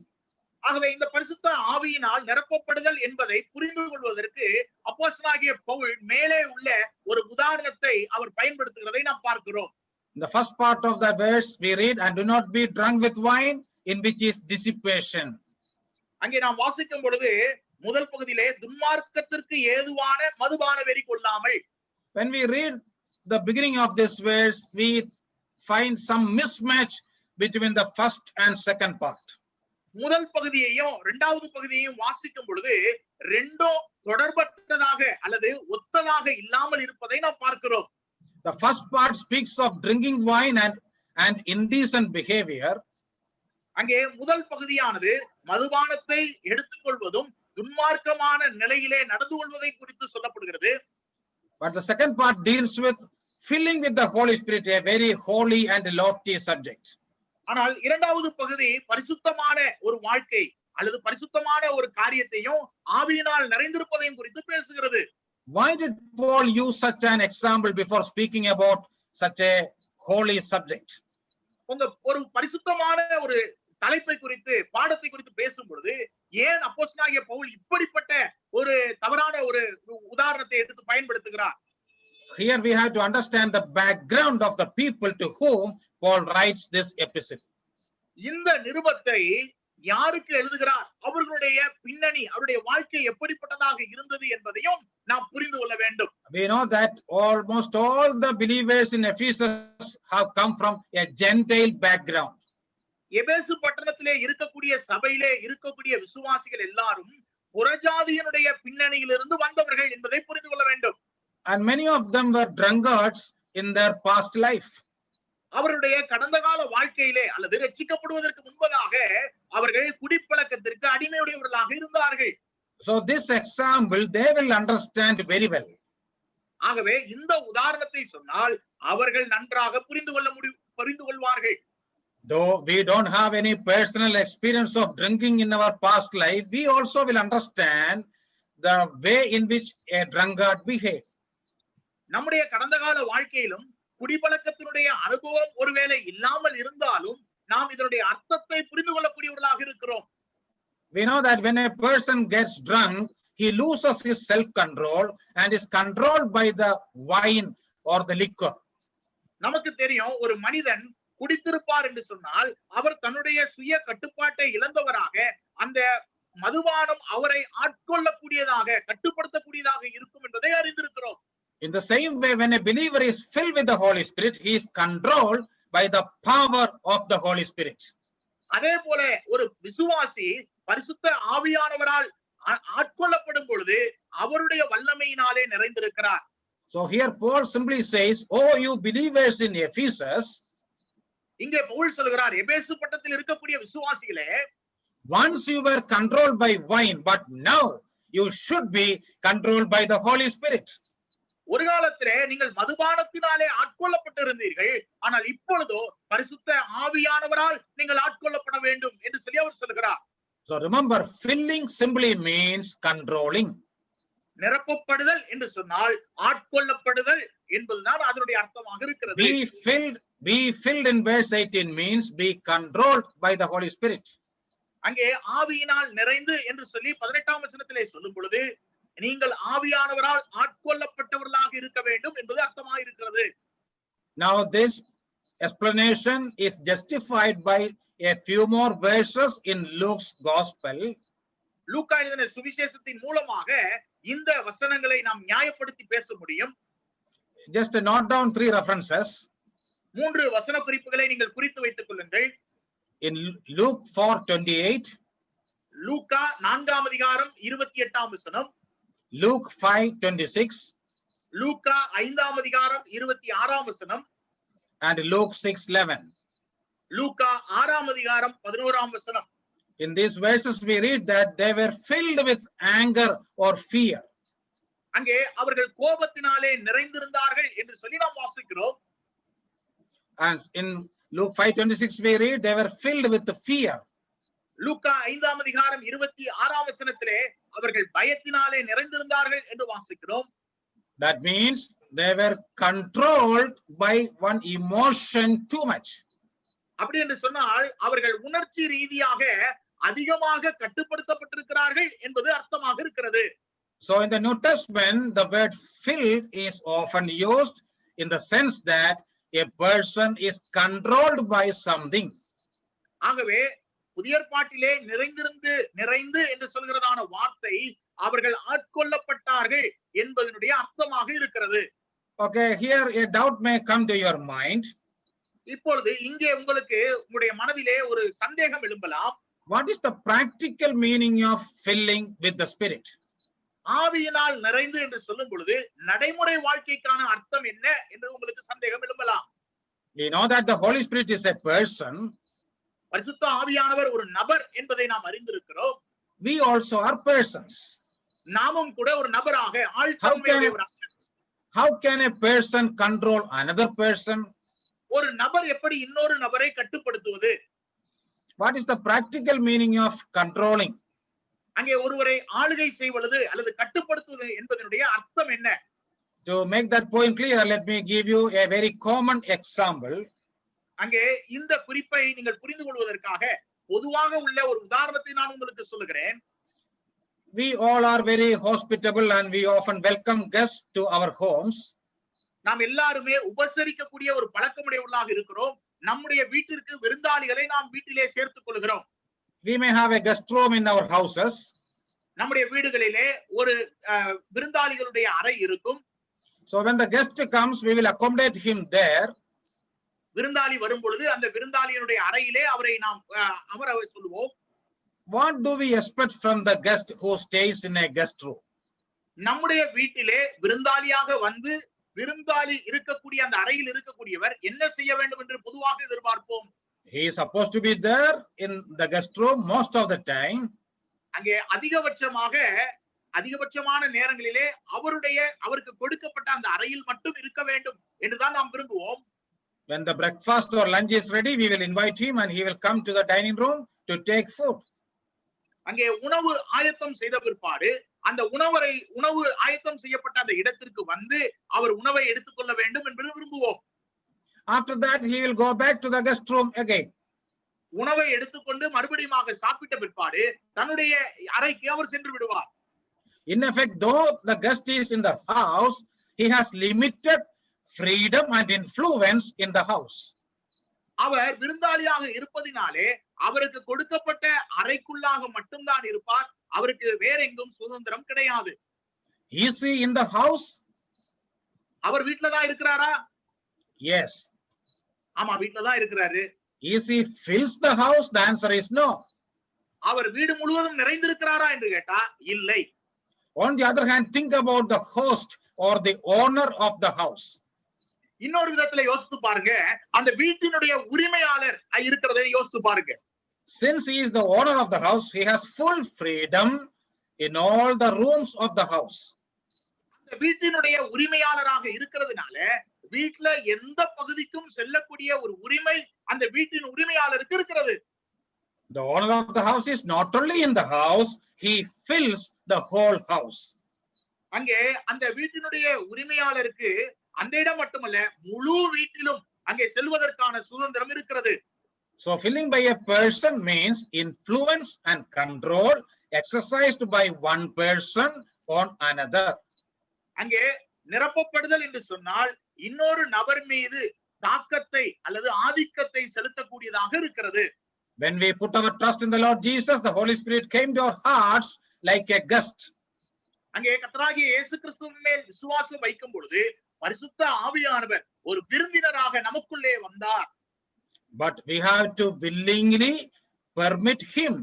ஆகவே இந்த பரிசுத்த ஆவியினால் நிரப்பப்படுதல் என்பதை புரிந்து கொள்வதற்கு அப்போஸ்தலனாகிய பவுல் மேலே உள்ள ஒரு உதாரணத்தை அவர் பயன்படுத்துகிறதை நாம் பார்க்கிறோம். In the first part of the verse we read, and do not be drunk with wine, in which is dissipation. அங்கே நாம் வாசிக்கும் பொழுது முதல் பகுதியிலே துன்மார்க்கத்திற்கு ஏதுவான மதுபான வெறி கொள்ளாமல். When we read the beginning of this verse, we find some mismatch between the first and second part. முதல் பகுதியையும் இரண்டாவது பகுதியையும் வாசிக்கும் பொழுது ரெண்டும் தொடர்பற்றதாக அல்லது ஒத்ததாக இல்லாமல் இருப்பதை நாம் பார்க்கிறோம். The first part speaks of drinking wine and indecent behavior. அங்கே முதல் பகுதியானது மதுபானத்தை எடுத்துக்கொள்வதும் துன்மார்க்கமான நிலையிலே நடந்து கொள்வதை குறித்து சொல்லப்படுகிறது. But the second part deals with filling with the Holy Spirit, a very holy and lofty subject. ஆனால் இரண்டாவது பகுதி பரிசுத்தமான ஒரு வாழ்க்கை அல்லது பரிசுத்தமான ஒரு காரியத்தையும் ஆவியினால் நிறைந்திருப்பதையும் குறித்து பேசுகிறது. Why did Paul use such an example before speaking about such a holy subject? ஒரு பரிசுத்தமான ஒரு தலைப்பை குறித்து பாடத்தை குறித்து பேசும் பொழுது ஏன் அப்போஸ்தலனாகிய பவுல் இப்படிப்பட்ட ஒரு தவறான ஒரு உதாரணத்தை எடுத்து பயன்படுத்துகிறார்? Here we have to understand the background of the people to whom Paul writes this epistle. இந்த நிருபத்தை யாருக்கு எழுதுகிறார், அவர்களுடைய பின்னணி, அவருடைய வாழ்க்கை எப்படிப்பட்டதாக இருந்தது என்பதையும் நாம் புரிந்து கொள்ள வேண்டும். We know that almost all the believers in Ephesus have come from a Gentile background. எபேசு பட்டணத்திலே இருக்கக்கூடிய சபையிலே இருக்கக்கூடிய விசுவாசிகள் எல்லாரும் புறஜாதியினுடைய பின்னணியிலிருந்து வந்தவர்கள் என்பதை புரிந்து கொள்ள வேண்டும். And many of them were drunkards in their past life. அவருடைய கடந்த கால வாழ்க்கையிலே அல்லது ரட்சிக்கப்படுவதற்கு முன்பதாக அவர்கள் குடிப்பழக்கத்திற்கு அடிமையுடையவர்களாக இருந்தார்கள். So this example they will understand very well. ஆகவே இந்த உதாரணத்தை சொன்னால் அவர்கள் நன்றாக புரிந்து கொள்வார்கள். Though we don't have any personal experience of drinking in our past life, we also will understand the way in which a drunkard behaves. நம்முடைய கடந்த கால வாழ்க்கையிலும் குடிப்பழக்கத்தினுடைய அனுபவம் ஒருவேளை இல்லாமல் இருந்தாலும் நாம் இதனுடைய அர்த்தத்தை புரிந்து கொள்ளக்கூடியவர்களாக இருக்கிறோம். We know that when a person gets drunk, he loses his self-control and is controlled by the wine or the liquor. நமக்கு தெரியும் ஒரு மனிதன் குடித்திருப்பார் என்று சொன்னால் அவர் தன்னுடைய சுய கட்டுப்பாட்டை இழந்தவராக அந்த மதுபானம் அவரை ஆட்கொள்ளக்கூடியதாக கட்டுப்படுத்தக்கூடியதாக இருக்கும் என்பதை அறிந்திருக்கிறோம். In the same way, when a believer is filled with the Holy Spirit, he is controlled by the power of the Holy Spirit. அதே போல ஒரு விசுவாசி பரிசுத்த ஆவியானவரால் ஆட்கொள்ளப்படும் பொழுது அவருடைய வல்லமையினாலே நிறைந்திருக்கிறார். So here Paul simply says, "Oh, you believers in Ephesus." இங்கே பவுல் சொல்கிறார், எபேசு பட்டணத்தில் இருக்கக்கூடிய விசுவாசிகளே, once you were controlled by wine, but now you should be controlled by the Holy Spirit. ஒரு காலத்திலே நீங்கள் மதுபானத்தினாலே ஆட்கொள்ளப்பட்டிருந்தீர்கள், ஆனால் இப்பொழுதோ பரிசுத்த ஆவியானவரால் நீங்கள் ஆட்கொள்ளப்பட வேண்டும் என்று சொல்லி அவர் சொல்கிறார். So remember, filling simply means controlling. நிரப்பப்படுதல் என்று சொன்னால் ஆட்கொள்ளப்படுதல் என்பதுதான் அதனுடைய அர்த்தமாக இருக்கிறது. Be filled in verse 18 means be controlled by the Holy Spirit. அங்கே ஆவியினால் நிறைந்து என்று சொல்லி 18ஆம் வசனத்திலே சொல்லும் பொழுது நீங்கள் ஆவியானவரால் ஆட்கொள்ளப்பட்டவர்களாக இருக்க வேண்டும் என்பது அர்த்தமாக இருக்கிறது. Now this explanation is justified by a few more verses in Luke's gospel. லூக்கா எழுதின சுவிசேஷத்தின் மூலமாக இந்த வசனங்களை நாம் நியாயப்படுத்தி பேச முடியும். Just note down 3 references. 3 வசன குறிப்புகளை நீங்கள் குறித்து வைத்துக் கொள்ளுங்கள். In Luke 4:28, லூக்கா 4ஆம் அதிகாரம் 28ஆம் வசனம், Luke 5:26, லூக்கா 5ஆம் அதிகாரம் 26ஆம் வசனம், and Luke 6:11. லூக்கா 6ஆம் அதிகாரம் 11ஆம் வசனம். In these verses we read that they were filled with anger or fear. அங்கே அவர்கள் கோபத்தினாலே நிறைந்திருந்தார்கள் என்று சொல்லி நாம் வாசிக்கிறோம். And in Luke 5:26 we read they were filled with fear. லூக்கா 5ஆம் அதிகாரம் 26ஆம் வசனத்திலே அவர்கள் பயத்தினாலே நிறைந்திருந்தார்கள் என்று வாசிக்கிறோம். That means they were controlled by one emotion too much. அப்படி என்று சொன்னால் அவர்கள் உணர்ச்சி ரீதியாக அதிகமாக கட்டுப்படுத்தப்பட்டிருக்கிறார்கள் என்பது அர்த்தமாக இருக்கிறது. So in the New Testament the word filled is often used in the sense that a person is controlled by something. ஆகவே புதிய ஏற்பாட்டிலே நிறைந்து என்று சொல்கிறதான வார்த்தை அவர்கள் ஆட்கொள்ளப்பட்டார்கள் என்பதனுடைய அர்த்தமாக இருக்கிறது. Okay, here a doubt may come to your mind. இப்பொழுது இங்கே உங்களுக்கு உங்களுடைய மனதிலே ஒரு சந்தேகம் எழும்பலாம். What is the practical meaning of filling with the Spirit? ஆவியினால் நிறைந்து என்று சொல்லும் பொழுது நடைமுறை வாழ்க்கைக்கான அர்த்தம் என்ன என்று உங்களுக்கு சந்தேகம் எழும்பலாம். We know that the Holy Spirit is a person. பரிசுத்த ஆவியானவர் ஒரு நபர் என்பதை நாம் அறிந்திருக்கிறோம். We also are persons. நாமும் கூட ஒரு நபராக ஆழ்தன்மையுடையவராக. How can a person control another person? ஒரு நபர் எப்படி இன்னொரு நபரை கட்டுப்படுத்துவது? What is the practical meaning of controlling? அங்கே ஒருவரை ஆளுகை செய்வது அல்லது கட்டுப்படுத்துவது என்பதனுடைய அர்த்தம் என்ன? To make that point clear, let me give you a very common example. அங்கே இந்த குறிப்பை நீங்கள் புரிந்து கொள்வதற்காக பொதுவாக உள்ள ஒரு உதாரணத்தை நான் உங்களுக்கு சொல்லுகிறேன். We all are very hospitable and we often welcome guests to our homes. நாம் எல்லாருமே உபசரிக்கக்கூடிய ஒரு பழக்கமுடையவர்களாக இருக்கிறோம். நம்முடைய வீட்டிற்கு விருந்தாளிகளை நாம் வீட்டிலே சேர்த்துக் கொள்கிறோம். We may have a guest room in our houses. நம்முடைய வீடுகளிலே ஒரு விருந்தாளிகளுடைய அறை இருக்கும். So when the guest comes, we will accommodate him there. விருந்தாளி வரும் பொழுது அந்த விருந்தாளியினுடைய அறையிலே அவரை நாம் அமர சொல்லுவோம். What do we expect from the guest who stays in a guest room? நம்முடைய வீட்டிலே விருந்தாளியாக வந்து விருந்தாளி இருக்கக்கூடிய அந்த அறையில் இருக்கக்கூடியவர் என்ன செய்ய வேண்டும் என்று பொதுவாக எதிர்பார்ப்போம்? He is supposed to be there in the guest room most of the time. அங்கே அதிகபட்சமான நேரங்களிலே அவருக்கு கொடுக்கப்பட்ட அந்த அறையில் மட்டும் இருக்க வேண்டும் என்றுதான் நாம் விரும்புவோம். When the breakfast or lunch is ready, we will invite him and he will come to the dining room to take food. அங்கே உணவு ஆயத்தம் செய்த பிற்பாடு அந்த உணவு ஆயத்தம் செய்யப்பட்ட அந்த இடத்திற்கு வந்து அவர் உணவை எடுத்துக்கொள்ள வேண்டும் என்று விரும்புவோம். After that, he will go back to the guest room again. உணவை எடுத்துக்கொண்டு மறுபடியும் சாப்பிட்ட பிற்பாடு தன்னுடைய அறைக்கு அவர் சென்று விடுவார். In effect, though the guest is in the house, he has limited freedom and influence in the house. அவர் விருந்தாளியாக இருப்பதினாலே அவருக்கு கொடுக்கப்பட்ட அறைக்குள்ளாக மட்டும்தான் இருப்பார். அவருக்கு வேற எங்கும் சுதந்திரம் கிடையாது. Is he in the house? அவர் வீட்டுல தான் இருக்கிறாரா? Yes. ஆமா, வீட்டுல தான் இருக்கிறாரு. Is he fills the house? The answer is no. அவர் வீடு முழுவதும் நிறைந்திருக்கிறாரா என்று கேட்டா இல்லை. On the other hand, think about the host or the owner of the house. இன்னொரு விதத்துல யோசித்து பாருங்க, அந்த வீட்டினுடைய உரிமையாளர் இருக்கிறதை யோசித்து பாருங்க. Since he is the owner of the house, he has full freedom in all the rooms of the house. அந்த வீட்டினுடைய உரிமையாளராக இருக்கிறதுனால வீட்டுல எந்த பகுதிக்கும் செல்லக்கூடிய ஒரு உரிமை அந்த வீட்டின் உரிமையாளருக்கு இருக்கிறது. The owner of the house is not only in the house, he fills the whole house. அங்கே அந்த வீட்டினுடைய உரிமையாளருக்கு அந்த இடம் மட்டுமல்ல, முழு வீட்டிலும் அங்கே செல்வதற்கான சுதந்திரம் இருக்கிறது. So filling by a person means influence and control exercised by one person on another. அங்கே நிரப்பப்படுதல் என்று சொன்னால் இன்னொரு நபர் மீது தாக்கத்தை அல்லது ஆதிக்கத்தை செலுத்தக்கூடியதாக இருக்கிறது. When we put our trust in the Lord Jesus, the Holy Spirit came to our hearts like a guest. அங்கே கர்த்தராகிய இயேசு கிறிஸ்துவின் மேல் விசுவாசம் வைக்கும் பொழுது பரிசுத்த ஆவியானவர் ஒரு விருந்தினராக நமக்குள்ளே வந்தார். But we have to willingly permit him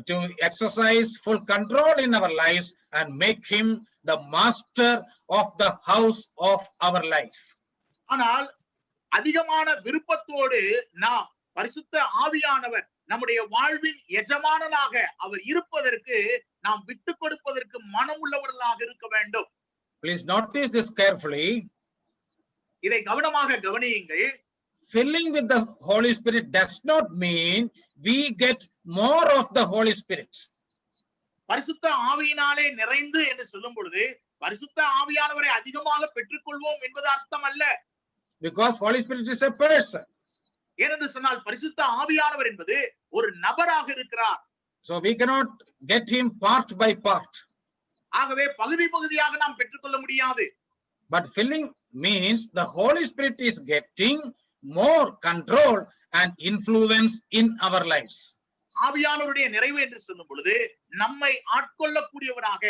to exercise full control in our lives and make him the master of the house of our life. ஆனால் அதிகமான விருப்பத்தோடு நாம் பரிசுத்த ஆவியானவர் நம்முடைய வாழ்வின் எஜமானனாக அவர் இருப்பதற்கு நாம் விட்டு கொடுப்பதற்கு மனம் உள்ளவர்களாக இருக்க வேண்டும். Please notice this carefully. இதை கவனமாக கவனியுங்கள். Filling with the Holy Spirit does not mean we get more of the Holy Spirit. பரிசுத்த ஆவியினாலே நிறைந்து என்று சொல்லும் பொழுது பரிசுத்த ஆவியானவரை அதிகமாக பெற்றுக்கொள்வோம் என்பது அர்த்தம் அல்ல. Because Holy Spirit is a person. ஏனென்று சொன்னால் பரிசுத்த ஆவியானவர் என்பது ஒரு நபராக இருக்கிறார். So we cannot get him part by part. ஆகவே பகுதி பகுதியாக நாம் பெற்றுக்கொள்ள முடியாது. But filling means the Holy Spirit is getting more control and influence in our lives. ஆவியானவருடைய நிறைவு என்று சொல்லும் பொழுது நம்மை ஆட்கொள்ளக்கூடியவராக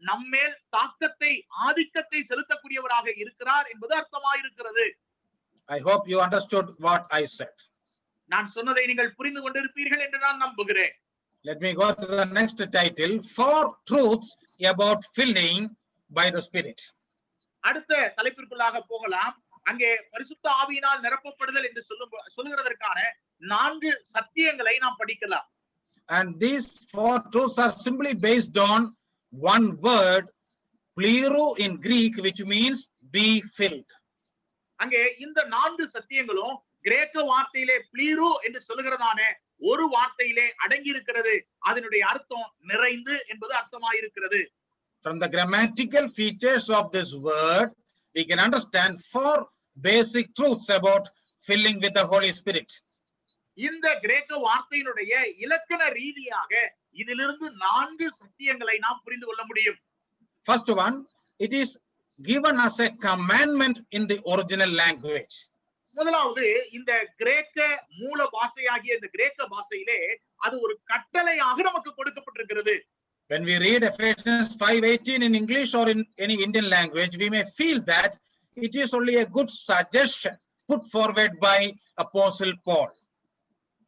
நம்மேல் தாக்கத்தை ஆதிக்கத்தை செலுத்தக்கூடியவராக இருக்கிறார் என்பது அர்த்தமாயிருக்கிறது. I hope you understood what I said. நான் சொன்னதை நீங்கள் புரிந்து கொண்டிருப்பீர்கள் என்று நான் நம்புகிறேன். Let me go to the next title, 4 truths about filling by the Spirit. அடுத்த தலைப்பிற்குள்ளாக போகலாம். அங்கே பரிசுத்த ஆவியினால் நிரப்பப்படுதல் என்று சொல்லுகிறதற்கான 4 சத்தியங்களை நாம் படிக்கலாம். And these 4 truths are simply based on one word, plero in Greek, which means be filled. அங்கே இந்த 4 சத்தியங்களும் கிரேக்க வார்த்தையிலே பிளீரு என்று சொல்லுகிறதான ஒரு வார்த்தையிலே அடங்கி இருக்கிறது. அதனுடைய அர்த்தம் நிறைந்து என்பது அர்த்தமாயிருக்கிறது. From the grammatical features of this word, we can understand 4 basic truths about filling with the Holy Spirit. இந்த கிரேக்க வார்த்தையினுடைய இலக்கண ரீதியாக இதிலிருந்து 4 சத்தியங்களை நாம் புரிந்து கொள்ள முடியும். First one, it is given as a commandment in the original language. முதலாவது இந்த கிரேக்க மூல பாஷையாகிய இந்த கிரேக்க பாஷையிலே அது ஒரு கட்டளையாக நமக்கு கொடுக்கப்பட்டிருக்கிறது. When we read Ephesians 5:18 in English or in any Indian language, we may feel that it is only a good suggestion put forward by Apostle Paul.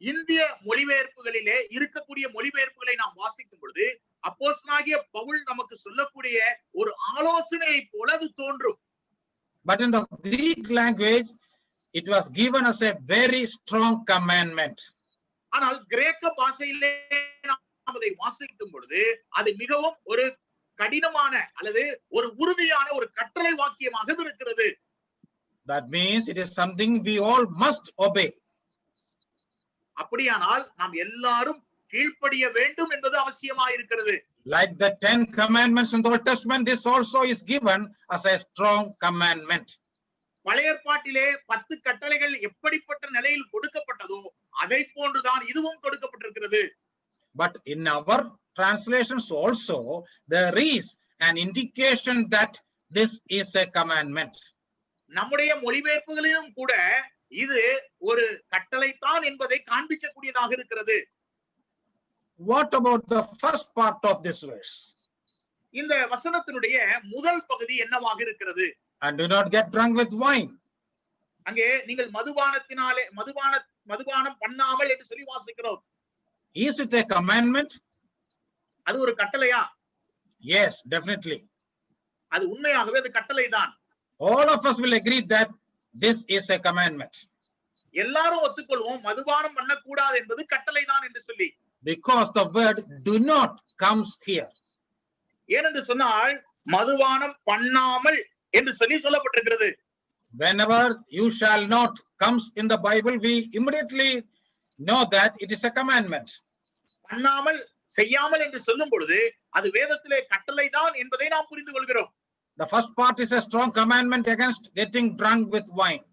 இந்திய மொழிபெயர்ப்புகளிலே இருக்கக்கூடிய மொழிபெயர்ப்புகளை நாம் வாசிக்கும் பொழுது அப்போஸ்தலனாகிய பவுல் நமக்கு சொல்லக்கூடிய ஒரு ஆலோசனையை போல அது தோன்றும். But in the Greek language, it was given as a very strong commandment. ஆனால் கிரேக்க பாஷையிலே நாம் அதை வாசிக்கும் பொழுது அது மிகவும் ஒரு கடினமான அல்லது ஒரு உறுதியான ஒரு கட்டளை வாக்கியமாக இருக்கிறது. That means it is something we all must obey. அப்படியானால் நாம் எல்லாரும் கீழ்ப்படிய வேண்டும் என்பது அவசியமாக இருக்கிறது. Like the 10 commandments in the Old Testament, this also is given as a strong commandment. பழைய ஏற்பாட்டிலே 10 கட்டளைகள் எப்படிப்பட்ட நிலையில் கொடுக்கப்பட்டதோ அதை போன்றுதான் இதுவும் கொடுக்கப்பட்டிருக்கிறது. But in our translations also, there is an indication that this is a commandment. நம்முடைய மொழிபெயர்ப்புகளிலும் கூட இது ஒரு கட்டளைதான் என்பதை காண்பிக்கக்கூடியதாக இருக்கிறது. What about the first part of this verse? இந்த வசனத்தினுடைய முதல் பகுதி என்னவாக இருக்கிறது? And do not get drunk with wine. அங்கே நீங்கள் மதுபானம் பண்ணாமல் என்று சொல்லி வாசிக்கிறோம். Is it a commandment? அது ஒரு கட்டளையா? Yes, definitely. அது உண்மையாகவே அது கட்டளைதான். All of us will agree that this is a commandment. எல்லாரும் ஒத்துக்கொள்வோம் மதுபானம் பண்ணக்கூடாது என்பது கட்டளைதான் என்று சொல்லி. Because the word do not comes here. ஏனென்று சொன்னால் மதுபானம் பண்ணாமல் என்று சொல்லி சொல்லப்பட்டிருக்கிறது. Whenever you shall not comes in the Bible, we immediately know that it is a commandment. பண்ணாமல் செய்யாமல் என்று சொல்லும் பொழுது அது வேதத்திலே கட்டளைதான் என்பதை நாம் புரிந்து கொள்கிறோம். The first part is a strong commandment against getting drunk with wine.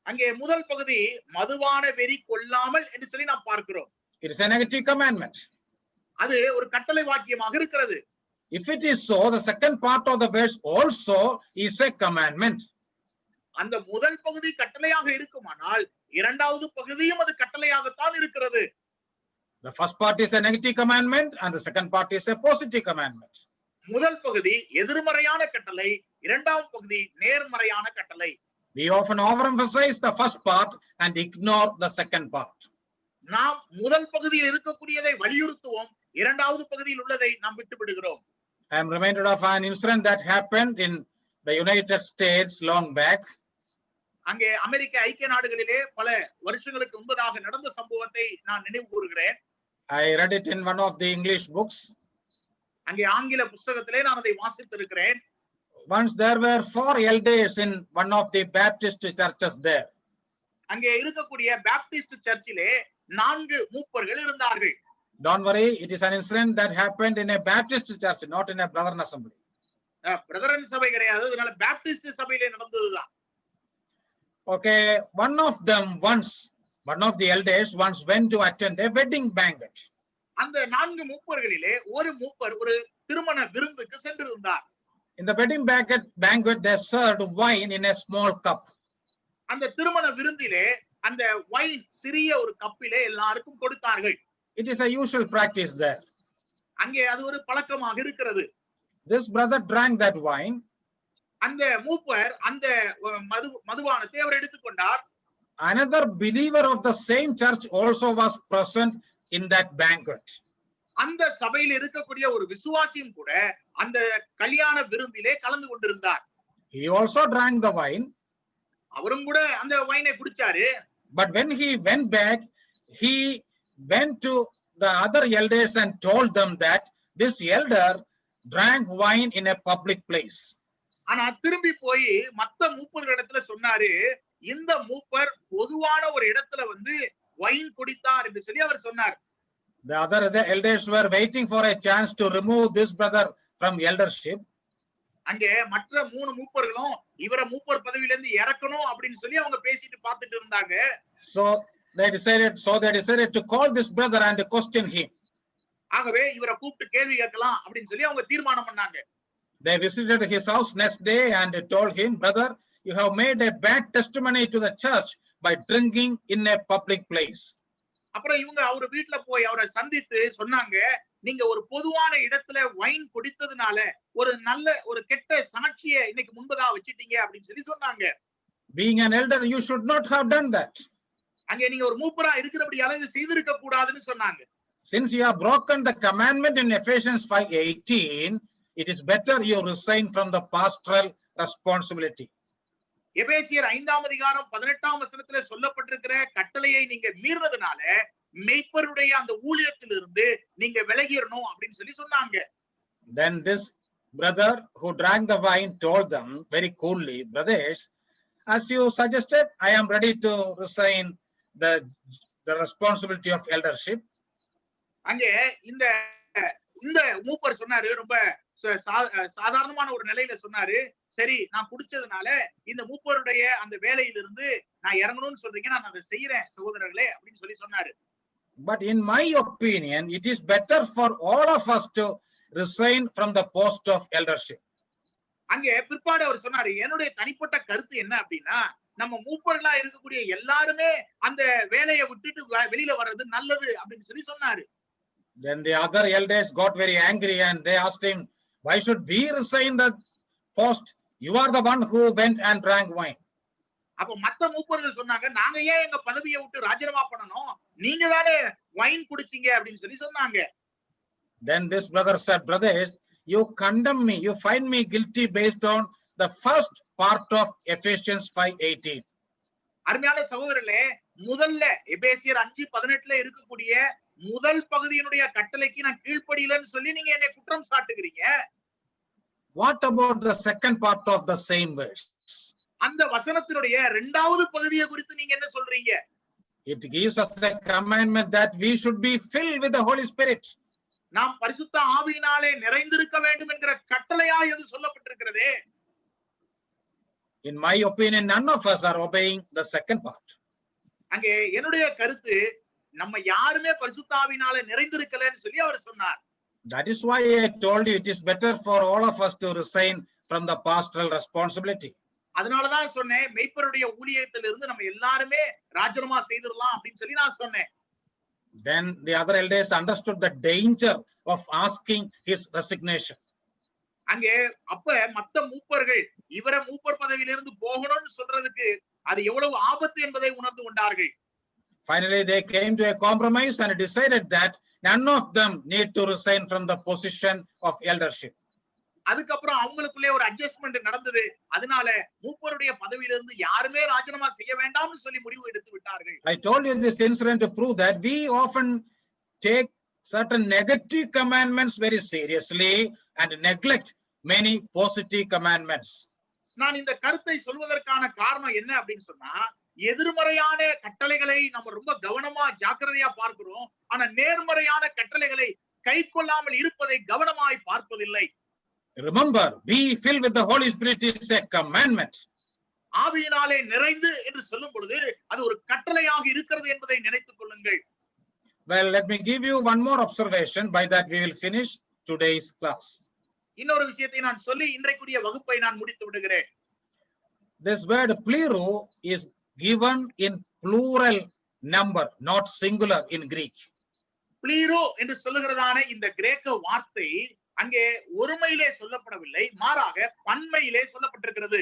அங்கே முதல் பகுதி மதுபான வெறி கொள்ளாமல் என்று சொல்லி நாம் பார்க்கிறோம். It is a negative commandment. அது ஒரு கட்டளை வாக்கியமாக இருக்கிறது. If it is so, the second part of the verse also is a commandment. அந்த முதல் பகுதி கட்டளையாக இருக்குமானால் இரண்டாவது பகுதியும் அது கட்டளையாகத்தான் இருக்கிறது. The first part is a negative commandment and the second part is a positive commandment. முதல் பகுதி எதிர்மறையான கட்டளை, இரண்டாம் பகுதி நேர்மறையான கட்டளை. We often overemphasize the first part and ignore the second part. நாம் முதல் பகுதியில் இருக்கக்கூடியதை வலியுறுத்துவோம், இரண்டாவது பகுதியில் உள்ளதை நாம் விட்டு விடுகிறோம். I am reminded of an incident that happened in the United States long back. அங்கே அமெரிக்க ஐக்கிய நாடுகளிலே பல வருஷங்களுக்கு முன்பதாக நடந்த சம்பவத்தை நான் நினைவு கூறுகிறேன். I read it in one of the English books. அங்கே ஆங்கில புத்தகத்திலே நான் அதை வாசித்திருக்கிறேன். Once there were 4 elders in one of the Baptist churches there. அங்கே இருக்கக்கூடிய பாப்டிஸ்ட் சர்ச்சிலே 4 மூப்பர்கள் இருந்தார்கள். Don't worry, it is an incident that happened in a Baptist church, not in a Brethren assembly. Brethren சபை கிடையாது, அதனால பாப்டிஸ்ட் சபையிலே நடந்ததுதான். Okay, one of the elders once went to attend a wedding banquet. அந்த 4 மூப்பர்களிலே ஒரு மூப்பர் ஒரு திருமண விருந்துக்கு சென்றிருந்தார். In the wedding banquet they served wine in a small cup. அந்த திருமண விருந்திலே அந்த வைன் சிறிய ஒரு கப்பிலே எல்லாருக்கும் கொடுத்தார்கள். It is a usual practice there. அங்கே அது ஒரு பழக்கமாக இருக்கிறது. This brother drank that wine. அந்த மூப்பர் அந்த மதுபானத்தை அவர் எடுத்துக்கொண்டார். Another believer of the same church also was present in that banquet. அந்த சபையில் இருக்கக்கூடிய ஒரு விசுவாசியும் கூட அந்த கல்யாண விருந்திலே கலந்து கொண்டிருந்தார். He also drank the wine. அவரும் கூட அந்த வைனை குடிச்சாரு. But when he went back, he went to the other elders and told them that this elder drank wine in a public place. ஆனா திரும்பி போய் மத்த மூப்பர்களிடத்துல சொன்னாரு, இந்த மூப்பர் பொதுவான ஒரு இடத்துல வந்து வைன் குடித்தார் என்று சொல்லி அவர் சொன்னார். The other elders were waiting for a chance to remove this brother from eldership. அங்கே மற்ற 3 மூப்பர்களும் இவரை மூப்பர் பதவியில இருந்து இறக்கணும் அப்படின்னு சொல்லி அவங்க பேசிட்டு பார்த்துட்டு இருந்தாங்க. So they decided to call this brother and question him. ஆகவே இவரை கூப்பிட்டு கேள்வி கேட்கலாம் அப்படின்னு சொல்லி அவங்க தீர்மானம் பண்ணாங்க. They visited his house next day and told him, brother, you have made a bad testimony to the church by drinking in a public place. அப்புறம் இவங்க அவர் வீட்டுல போய் அவரை சந்தித்து சொன்னாங்க, நீங்க ஒரு பொதுவான இடத்துல வைன் குடித்ததுனால ஒரு கெட்ட சாட்சியை இன்னைக்கு முன்பதா வச்சிட்டீங்க அப்படின்னு சொல்லி சொன்னாங்க. Being an elder, you should not have done that. அங்க நீங்க ஒரு மூப்பரா இருக்கிறபடியால இது செய்திருக்க கூடாதுன்னு சொன்னாங்க. Since you have broken the commandment in Ephesians 5:18, it is better you resign from the pastoral responsibility. எபேசியர் 5ஆம் அதிகாரம் 18ஆம் வசனத்துல சொல்லப்பட்டிருக்கிற கட்டளையை நீங்க மீறினதுனால மெய்ப்பருடைய அந்த ஊழியத்திலிருந்து நீங்க விலகிரணும் அப்படின்னு சொல்லி சொன்னாங்க. Then this brother who drank the wine told them very coolly, brothers, as you suggested, I am ready to resign the responsibility of eldership. அங்கே இந்த இந்த மூப்பர் சொன்னாரு, ரொம்ப சாதாரணமான ஒரு நிலையில சொன்னாரு, சரி நான் குடிச்சதுனால இந்த மூப்பருடைய அந்த வேலையிலிருந்து நான் இறங்கணும்னு சொல்றீங்க, நான் அதை செய்யறேன் சகோதரர்களே அப்படின்னு சொல்லி சொன்னாரு. But in my opinion, it is better for all of us to resign from the post of eldership. அங்கே பிற்பாடு அவர் சொன்னாரு, என்னுடைய தனிப்பட்ட கருத்து என்ன அப்படின்னா, நம்ம மூப்பர்களா இருக்கக்கூடிய எல்லாருமே அந்த வேலையை விட்டுட்டு வெளியில வர்றது நல்லது அப்படின்னு சொல்லி சொன்னாரு. Then the other elders got very angry and they asked him, why should we resign the post? You are the one who went and drank wine. அப்ப மத்த மூப்பர்கள் சொன்னாங்க, நாங்க ஏன் எங்க பதவியை விட்டு ராஜினாமா பண்ணணும், நீங்க தானே வைன் குடிச்சீங்க அப்படின்னு சொல்லி சொன்னாங்க. Then this brother said, brothers, you condemn me, you find me guilty based on the first part of Ephesians 5:18. அருமையான சகோதரர்களே, முதல்ல எபேசியர் 5:18 இருக்கக்கூடிய முதல் பகுதியினுடைய கட்டளைக்கு நான் கீழ்ப்படியலன்னு சொல்லி நீங்க என்னை குற்றம் சாட்டுகிறீங்க. What about the second part of the same verse? அந்த வசனத்தினுடைய இரண்டாவது பகுதியை குறித்து நீங்க என்ன சொல்றீங்க? It gives us a commandment that we should be filled with the Holy Spirit. நாம் பரிசுத்த ஆவியினாலே நிறைந்திருக்க வேண்டும் என்கிற கட்டளையா எது சொல்லப்பட்டிருக்கிறதே? In my opinion, none of us are obeying the second part. அங்கே என்னுடைய கருத்து, நம்ம யாருமே பரிசுத்த ஆவியினாலே நிறைந்திருக்கலன்னு சொல்லி அவர் சொன்னார். That is why I told you it is better for all of us to resign from the pastoral responsibility. அதனாலதான் சொன்னேன், மெய்ப்பருடைய ஊழியத்திலிருந்து நம்ம எல்லாருமே ராஜினாமா செய்திடலாம் அப்படின்னு சொல்லி நான் சொன்னேன். Then the other elders understood the danger of asking his resignation. அங்கே அப்ப மத்த மூப்பர்கள் இவரை மூப்பர் பதவியிலிருந்து போகணும்னு சொல்றதுக்கு அது எவ்வளவு ஆபத்து என்பதை உணர்ந்து கொண்டார்கள். Finally, they came to a compromise and decided that none of them need to resign from the position of eldership. அதுக்கப்புறம் அவங்களுக்குள்ளே ஒரு அட்ஜஸ்ட்மெண்ட் நடந்தது. அதனால மூப்பருடைய பதவியிலிருந்து யாருமே ராஜினாமா செய்ய வேண்டாம்னு சொல்லி முடிவு எடுத்து விட்டார்கள். I told you this incident to prove that we often take certain negative commandments very seriously and neglect many positive commandments. நான் இந்த கருத்தை சொல்வதற்கான காரணம் என்ன அப்படின்னு சொன்னா, எதிர்மறையான கட்டளைகளை நம்ம ரொம்ப கவனமா ஜாக்கிரதையா பார்க்கிறோம், ஆனா நேர்மறையான கட்டளைகளை கை கொள்ளாமல் இருப்பதை கவனமாய் பார்ப்பதில்லை. Remember, be filled with the Holy Spirit is a commandment. ஆவியினாலே நிறைந்து என்று சொல்லும் பொழுது அது ஒரு கட்டளையாக இருக்கிறது என்பதை நினைத்துக் கொள்ளுங்கள். Well, let me give you one more observation. By that we will finish today's class. இன்னொரு விஷயத்தை நான் சொல்லி இன்றைக்குரிய வகுப்பை நான் முடித்து விடுகிறேன். This word plero is given in plural number, not singular in Greek. பிளீரோ என்று சொல்லுகிறதான இந்த கிரேக்க வார்த்தை அங்கே ஒருமையிலே சொல்லப்படவில்லை, மாறாக பன்மையிலே சொல்லப்பட்டிருக்கிறது.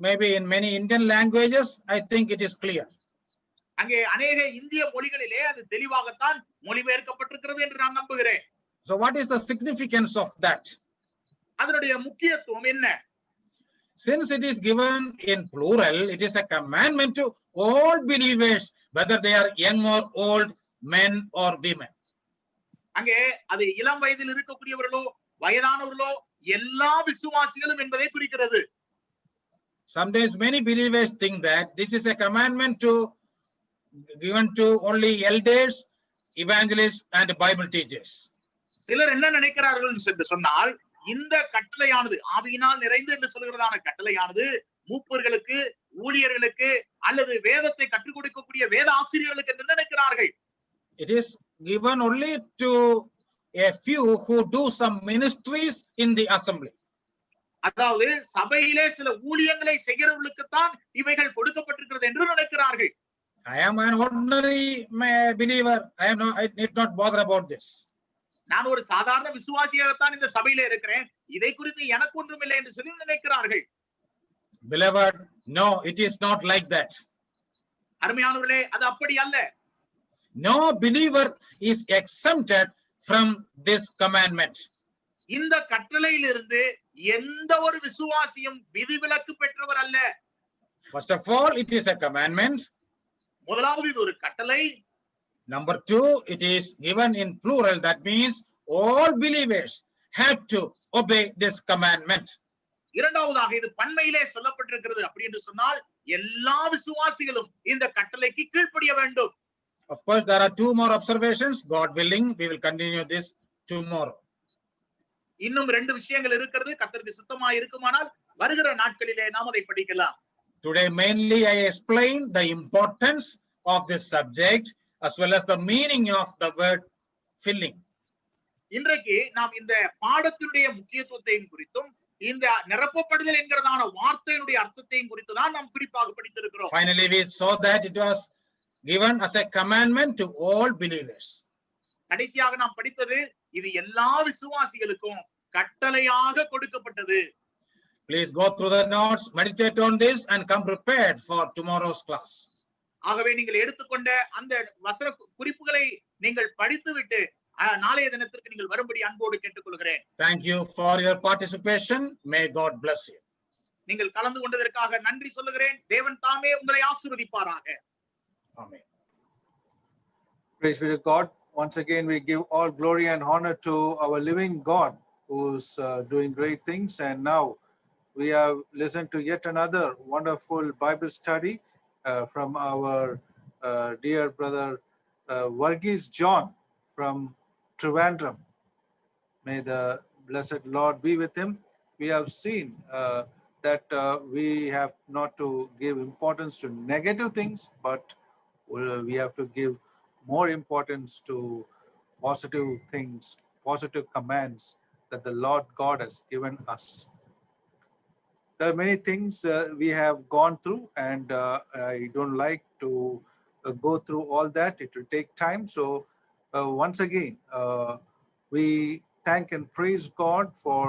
Maybe in many Indian languages, I think it is clear. அங்கே அநேக இந்திய மொழிகளிலே அது தெளிவாகத்தான் மொழிபெயர்க்கப்பட்டிருக்கிறது என்று நான் நம்புகிறேன். So what is the significance of that? அதனுடைய முக்கியத்துவம் என்ன? Since it is given in plural, it is a commandment to all believers, whether they are young or old, men or women. அங்கே அது இளம் வயதில் இருக்கக்கூடியவர்களோ வயதானவர்களோ எல்லா விசுவாசிகளும் என்பதை குறிக்கிறது. Sometimes many believers think that this is a commandment given to only elders, evangelists and Bible teachers. சிலர் என்ன நினைக்கிறார்கள் என்று சொன்னால், இந்த கட்டளையானது ஆவியினால் நிறைந்து என்று சொல்கிறதான கட்டளையானது மூப்பர்களுக்கு, ஊழியர்களுக்கு அல்லது வேதத்தை கற்றுக் கொடுக்கக்கூடிய வேத ஆசிரியர்களுக்கு என்று நினைக்கிறார்கள். It is given only to a few who do some ministries in the assembly. அதாவது சபையிலே சில ஊழியங்களை செய்கிறவர்களுக்குத்தான் இவைகள் கொடுக்கப்பட்டிருக்கிறது என்று நினைக்கிறார்கள். I am an ordinary believer. I need not bother about this. நான் ஒரு சாதாரண விசுவாசியாகத்தான் இந்த சபையிலே இருக்கிறேன், இதை குறித்து எனக்கு ஒன்றும் இல்லை என்று சொல்லி நினைக்கிறார்கள். Beloved, no, it is not like that. அருமையானவர்களே, அது அப்படி அல்ல. No believer is exempted from this commandment. இந்த கட்டளையிலிருந்து எந்த ஒரு விசுவாசியும் விதிவிலக்கு பெற்றவர் அல்ல. First of all, it is a commandment. முதலாவது இது ஒரு கட்டளை. Number two, it is given in plural. That means all believers have to obey this commandment. இரண்டாவதாக இது பன்மையிலே சொல்லப்பட்டிருக்கிறது. அப்படி என்று சொன்னால் எல்லா விசுவாசிகளும் இந்த கட்டளைக்கு கீழ்ப்படிய வேண்டும். Of course, there are two more observations. God willing, we will continue this tomorrow. இன்னும் 2 விஷயங்கள் இருக்கிறது. கர்த்தருக்கு சித்தமாய் இருக்குமானால் வருகிற நாட்களிலே நாம் அதை படிக்கலாம். Today, mainly I explained the importance of this subject as well as the meaning of the word filling. இன்றைக்கு நாம் இந்த பாடத்தினுடைய முக்கியத்துவத்தையும் குறித்தும் இந்த நிரப்பப்படுதல் என்கிறதான வார்த்தையினுடைய அர்த்தத்தையும் குறித்து தான் நாம் குறிப்பாக படித்திருக்கிறோம். Finally, we saw that it was given as a commandment to all believers. கடைசியாக நாம் படித்தது இது எல்லா விசுவாசிகளுக்கும் கட்டளையாக கொடுக்கப்பட்டது. Please go through the notes, meditate on this and come prepared for tomorrow's class. ஆகவே நீங்கள் எடுத்துக்கொண்ட அந்த வசன குறிப்புகளை நீங்கள் படித்துவிட்டு நாளைய தினத்திற்கு நீங்கள் வரும்படி அன்போடு கேட்டுக்கொள்கிறேன். Thank you for your participation. May God bless you. நீங்கள் கலந்து கொண்டதற்காக நன்றி சொல்லுகிறேன். தேவன் தாமே உங்களை ஆசீர்வதிப்பாராக. Amen. Praise be to God. Once again, we give all glory and honor to our living God who's doing great things. And now we have listened to yet another wonderful Bible study from our dear brother Varghese John from Trivandrum. May the blessed Lord be with him. We have seen that we have not to give importance to negative things, but we have to give more importance to positive things, positive commands that the Lord God has given us. There are many things we have gone through, and I don't like to go through all that. It will take time. So once again, we thank and praise God for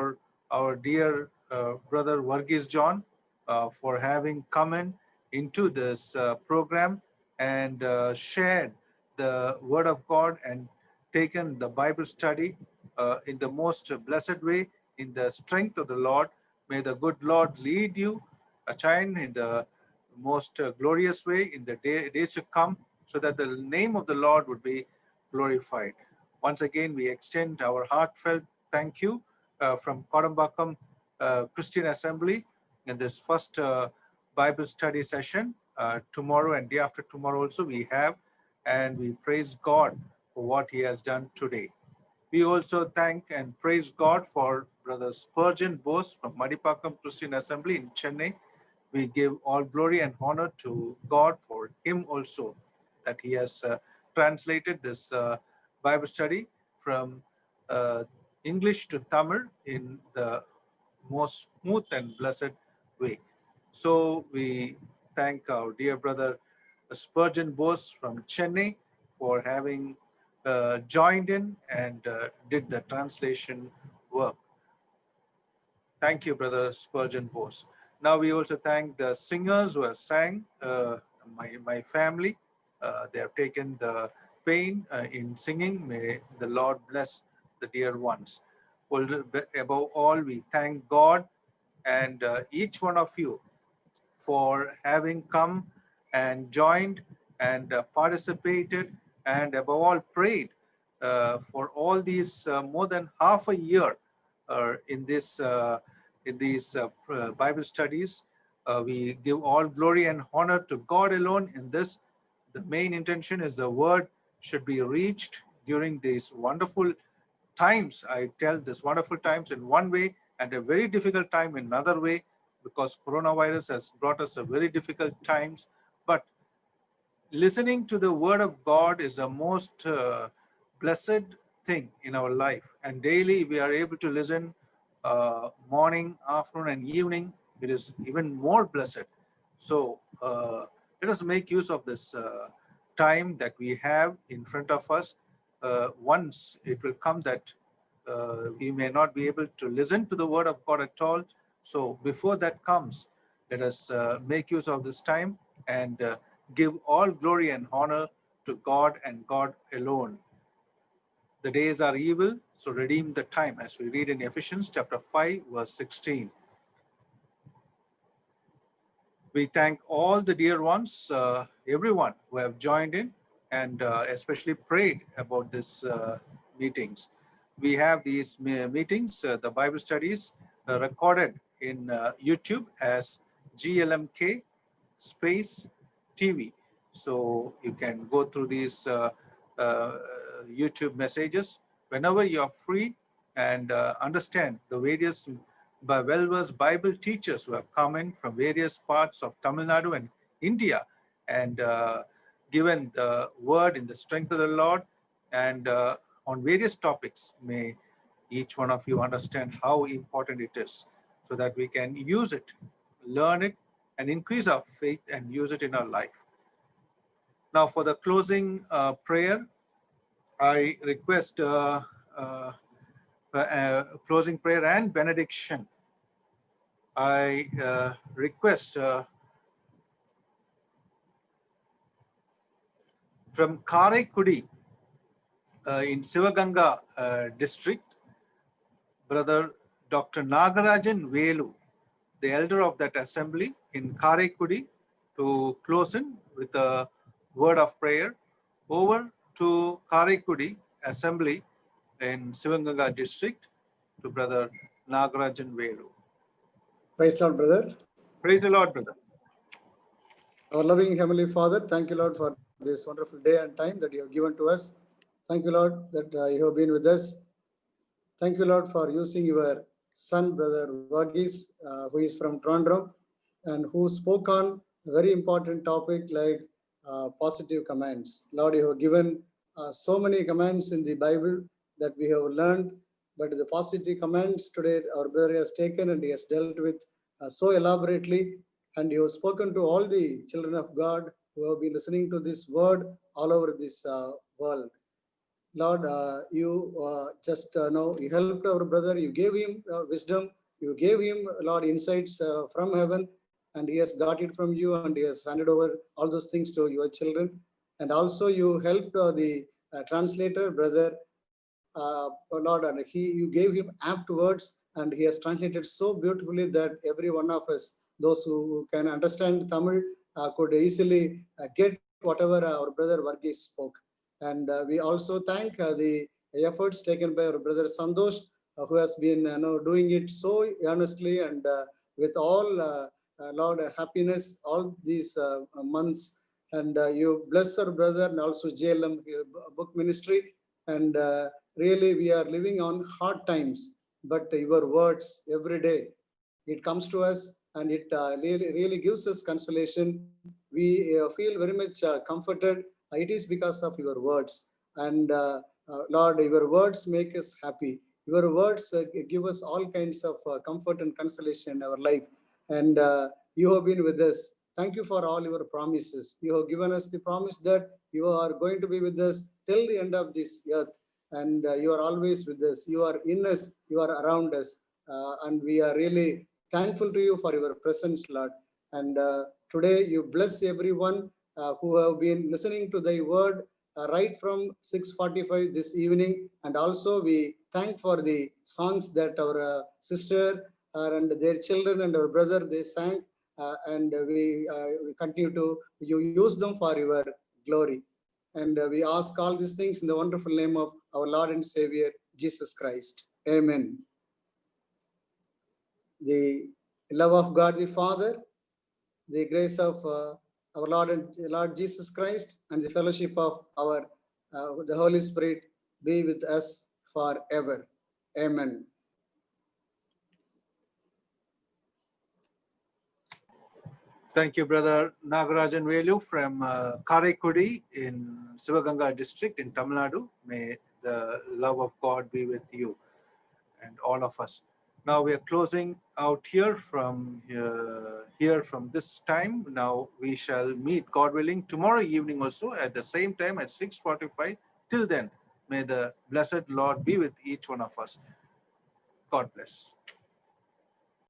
our dear brother Varghese John for having come into this program and shared the word of God and taken the Bible study in the most blessed way, in the strength of the Lord. May the good Lord lead you, Achain, in the most glorious way in the days to come, so that the name of the Lord would be glorified. Once again, we extend our heartfelt thank you from Kodambakkam Christian Assembly in this first Bible study session. Tomorrow and day after tomorrow also we have, and we praise God for what he has done today. We also thank and praise God for Brother Spurgeon Bose from Madipakam Christian Assembly in Chennai. We give all glory and honor to God for him also, that he has translated this Bible study from English to Tamil in the most smooth and blessed way. So we thank our dear brother Spurgeon Bose from Chennai for having joined in and did the translation work. Thank you, brother Spurgeon Bose. Now we also thank the singers who have sang, my family. They have taken the pain in singing. May the Lord bless the dear ones. Above all, we thank God and each one of you for having come and joined and participated, and above all prayed for all these more than half a year in these Bible studies. We give all glory and honor to God alone in this. The main intention is the word should be reached during these wonderful times. I tell this wonderful times in one way and a very difficult time in another way, because coronavirus has brought us a very difficult times. But listening to the word of God is the most blessed thing in our life, and daily we are able to listen morning, afternoon and evening. It is even more blessed. So let us make use of this time that we have in front of us. Once it will come that we may not be able to listen to the word of God at all. So before that comes, let us make use of this time and give all glory and honor to God and God alone. The days are evil, so redeem the time, as we read in Ephesians chapter 5, verse 16. We thank all the dear ones, everyone who have joined in and especially prayed about this meetings. We have these meetings, the Bible studies recorded in YouTube as GLMK space TV. So you can go through these YouTube messages whenever you are free and understand the various well-versed Bible teachers who have come in from various parts of Tamil Nadu and India and given the word in the strength of the Lord and on various topics. May each one of you understand how important it is so that we can use it, learn it, and increase our faith and use it in our life. Now for the closing prayer, I request closing prayer and benediction. I request from Karaikudi in Sivaganga district, Brother Dr. Nagarajan Velu, the elder of that assembly in Karaikudi, to close in with a word of prayer. Over to Karaikudi assembly in Sivaganga district to Brother Nagarajan Velu. Praise the Lord, brother. Praise the Lord, brother. Our loving Heavenly Father, thank you, Lord, for this wonderful day and time that you have given to us. Thank you, Lord, that you have been with us. Thank you, Lord, for using your son, Brother Varghese, who is from Toronto, and who spoke on a very important topic like positive commands. Lord, you have given so many commands in the Bible that we have learned, but the positive commands today our brother has taken and he has dealt with so elaborately, and you have spoken to all the children of God who have been listening to this word all over this world. Lord, you just know you helped our brother, you gave him wisdom, you gave him, Lord, insights from heaven, and he has got it from you, and he has handed over all those things to your children. And also you helped the translator, brother, Lord, and you gave him apt words, and he has translated so beautifully that every one of us, those who can understand Tamil, could easily get whatever our brother Varghese spoke. And we also thank the efforts taken by our brother Santosh, who has been doing it so earnestly and with all, Lord, happiness all these months. And you bless our brother and also JLM book ministry. And really, we are living on hard times, but your words every day, it comes to us and it really gives us consolation. We feel very much comforted. It is because of your words. And Lord, your words make us happy. Your words give us all kinds of comfort and consolation in our life. And you have been with us. Thank you for all your promises. You have given us the promise that you are going to be with us till the end of this earth. And you are always with us. You are in us. You are around us. And we are really thankful to you for your presence, Lord. And today you bless everyone who have been listening to thy word right from 6:45 this evening. And also we thank for the songs that our sister and their children and our brother, they sang. And we continue to use them for your glory. And we ask all these things in the wonderful name of our Lord and Savior, Jesus Christ. Amen. The love of God the Father, the grace of our Lord Jesus Christ, and the fellowship of our the Holy Spirit be with us forever. Amen. Thank you, Brother Nagarajan Velu from Karaikudi in Sivaganga district in Tamil Nadu. May the love of God be with you and all of us. Now we are closing out here from this time. Now we shall meet, God willing, tomorrow evening also at the same time at 6:45. Till then, may the blessed Lord be with each one of us. God bless.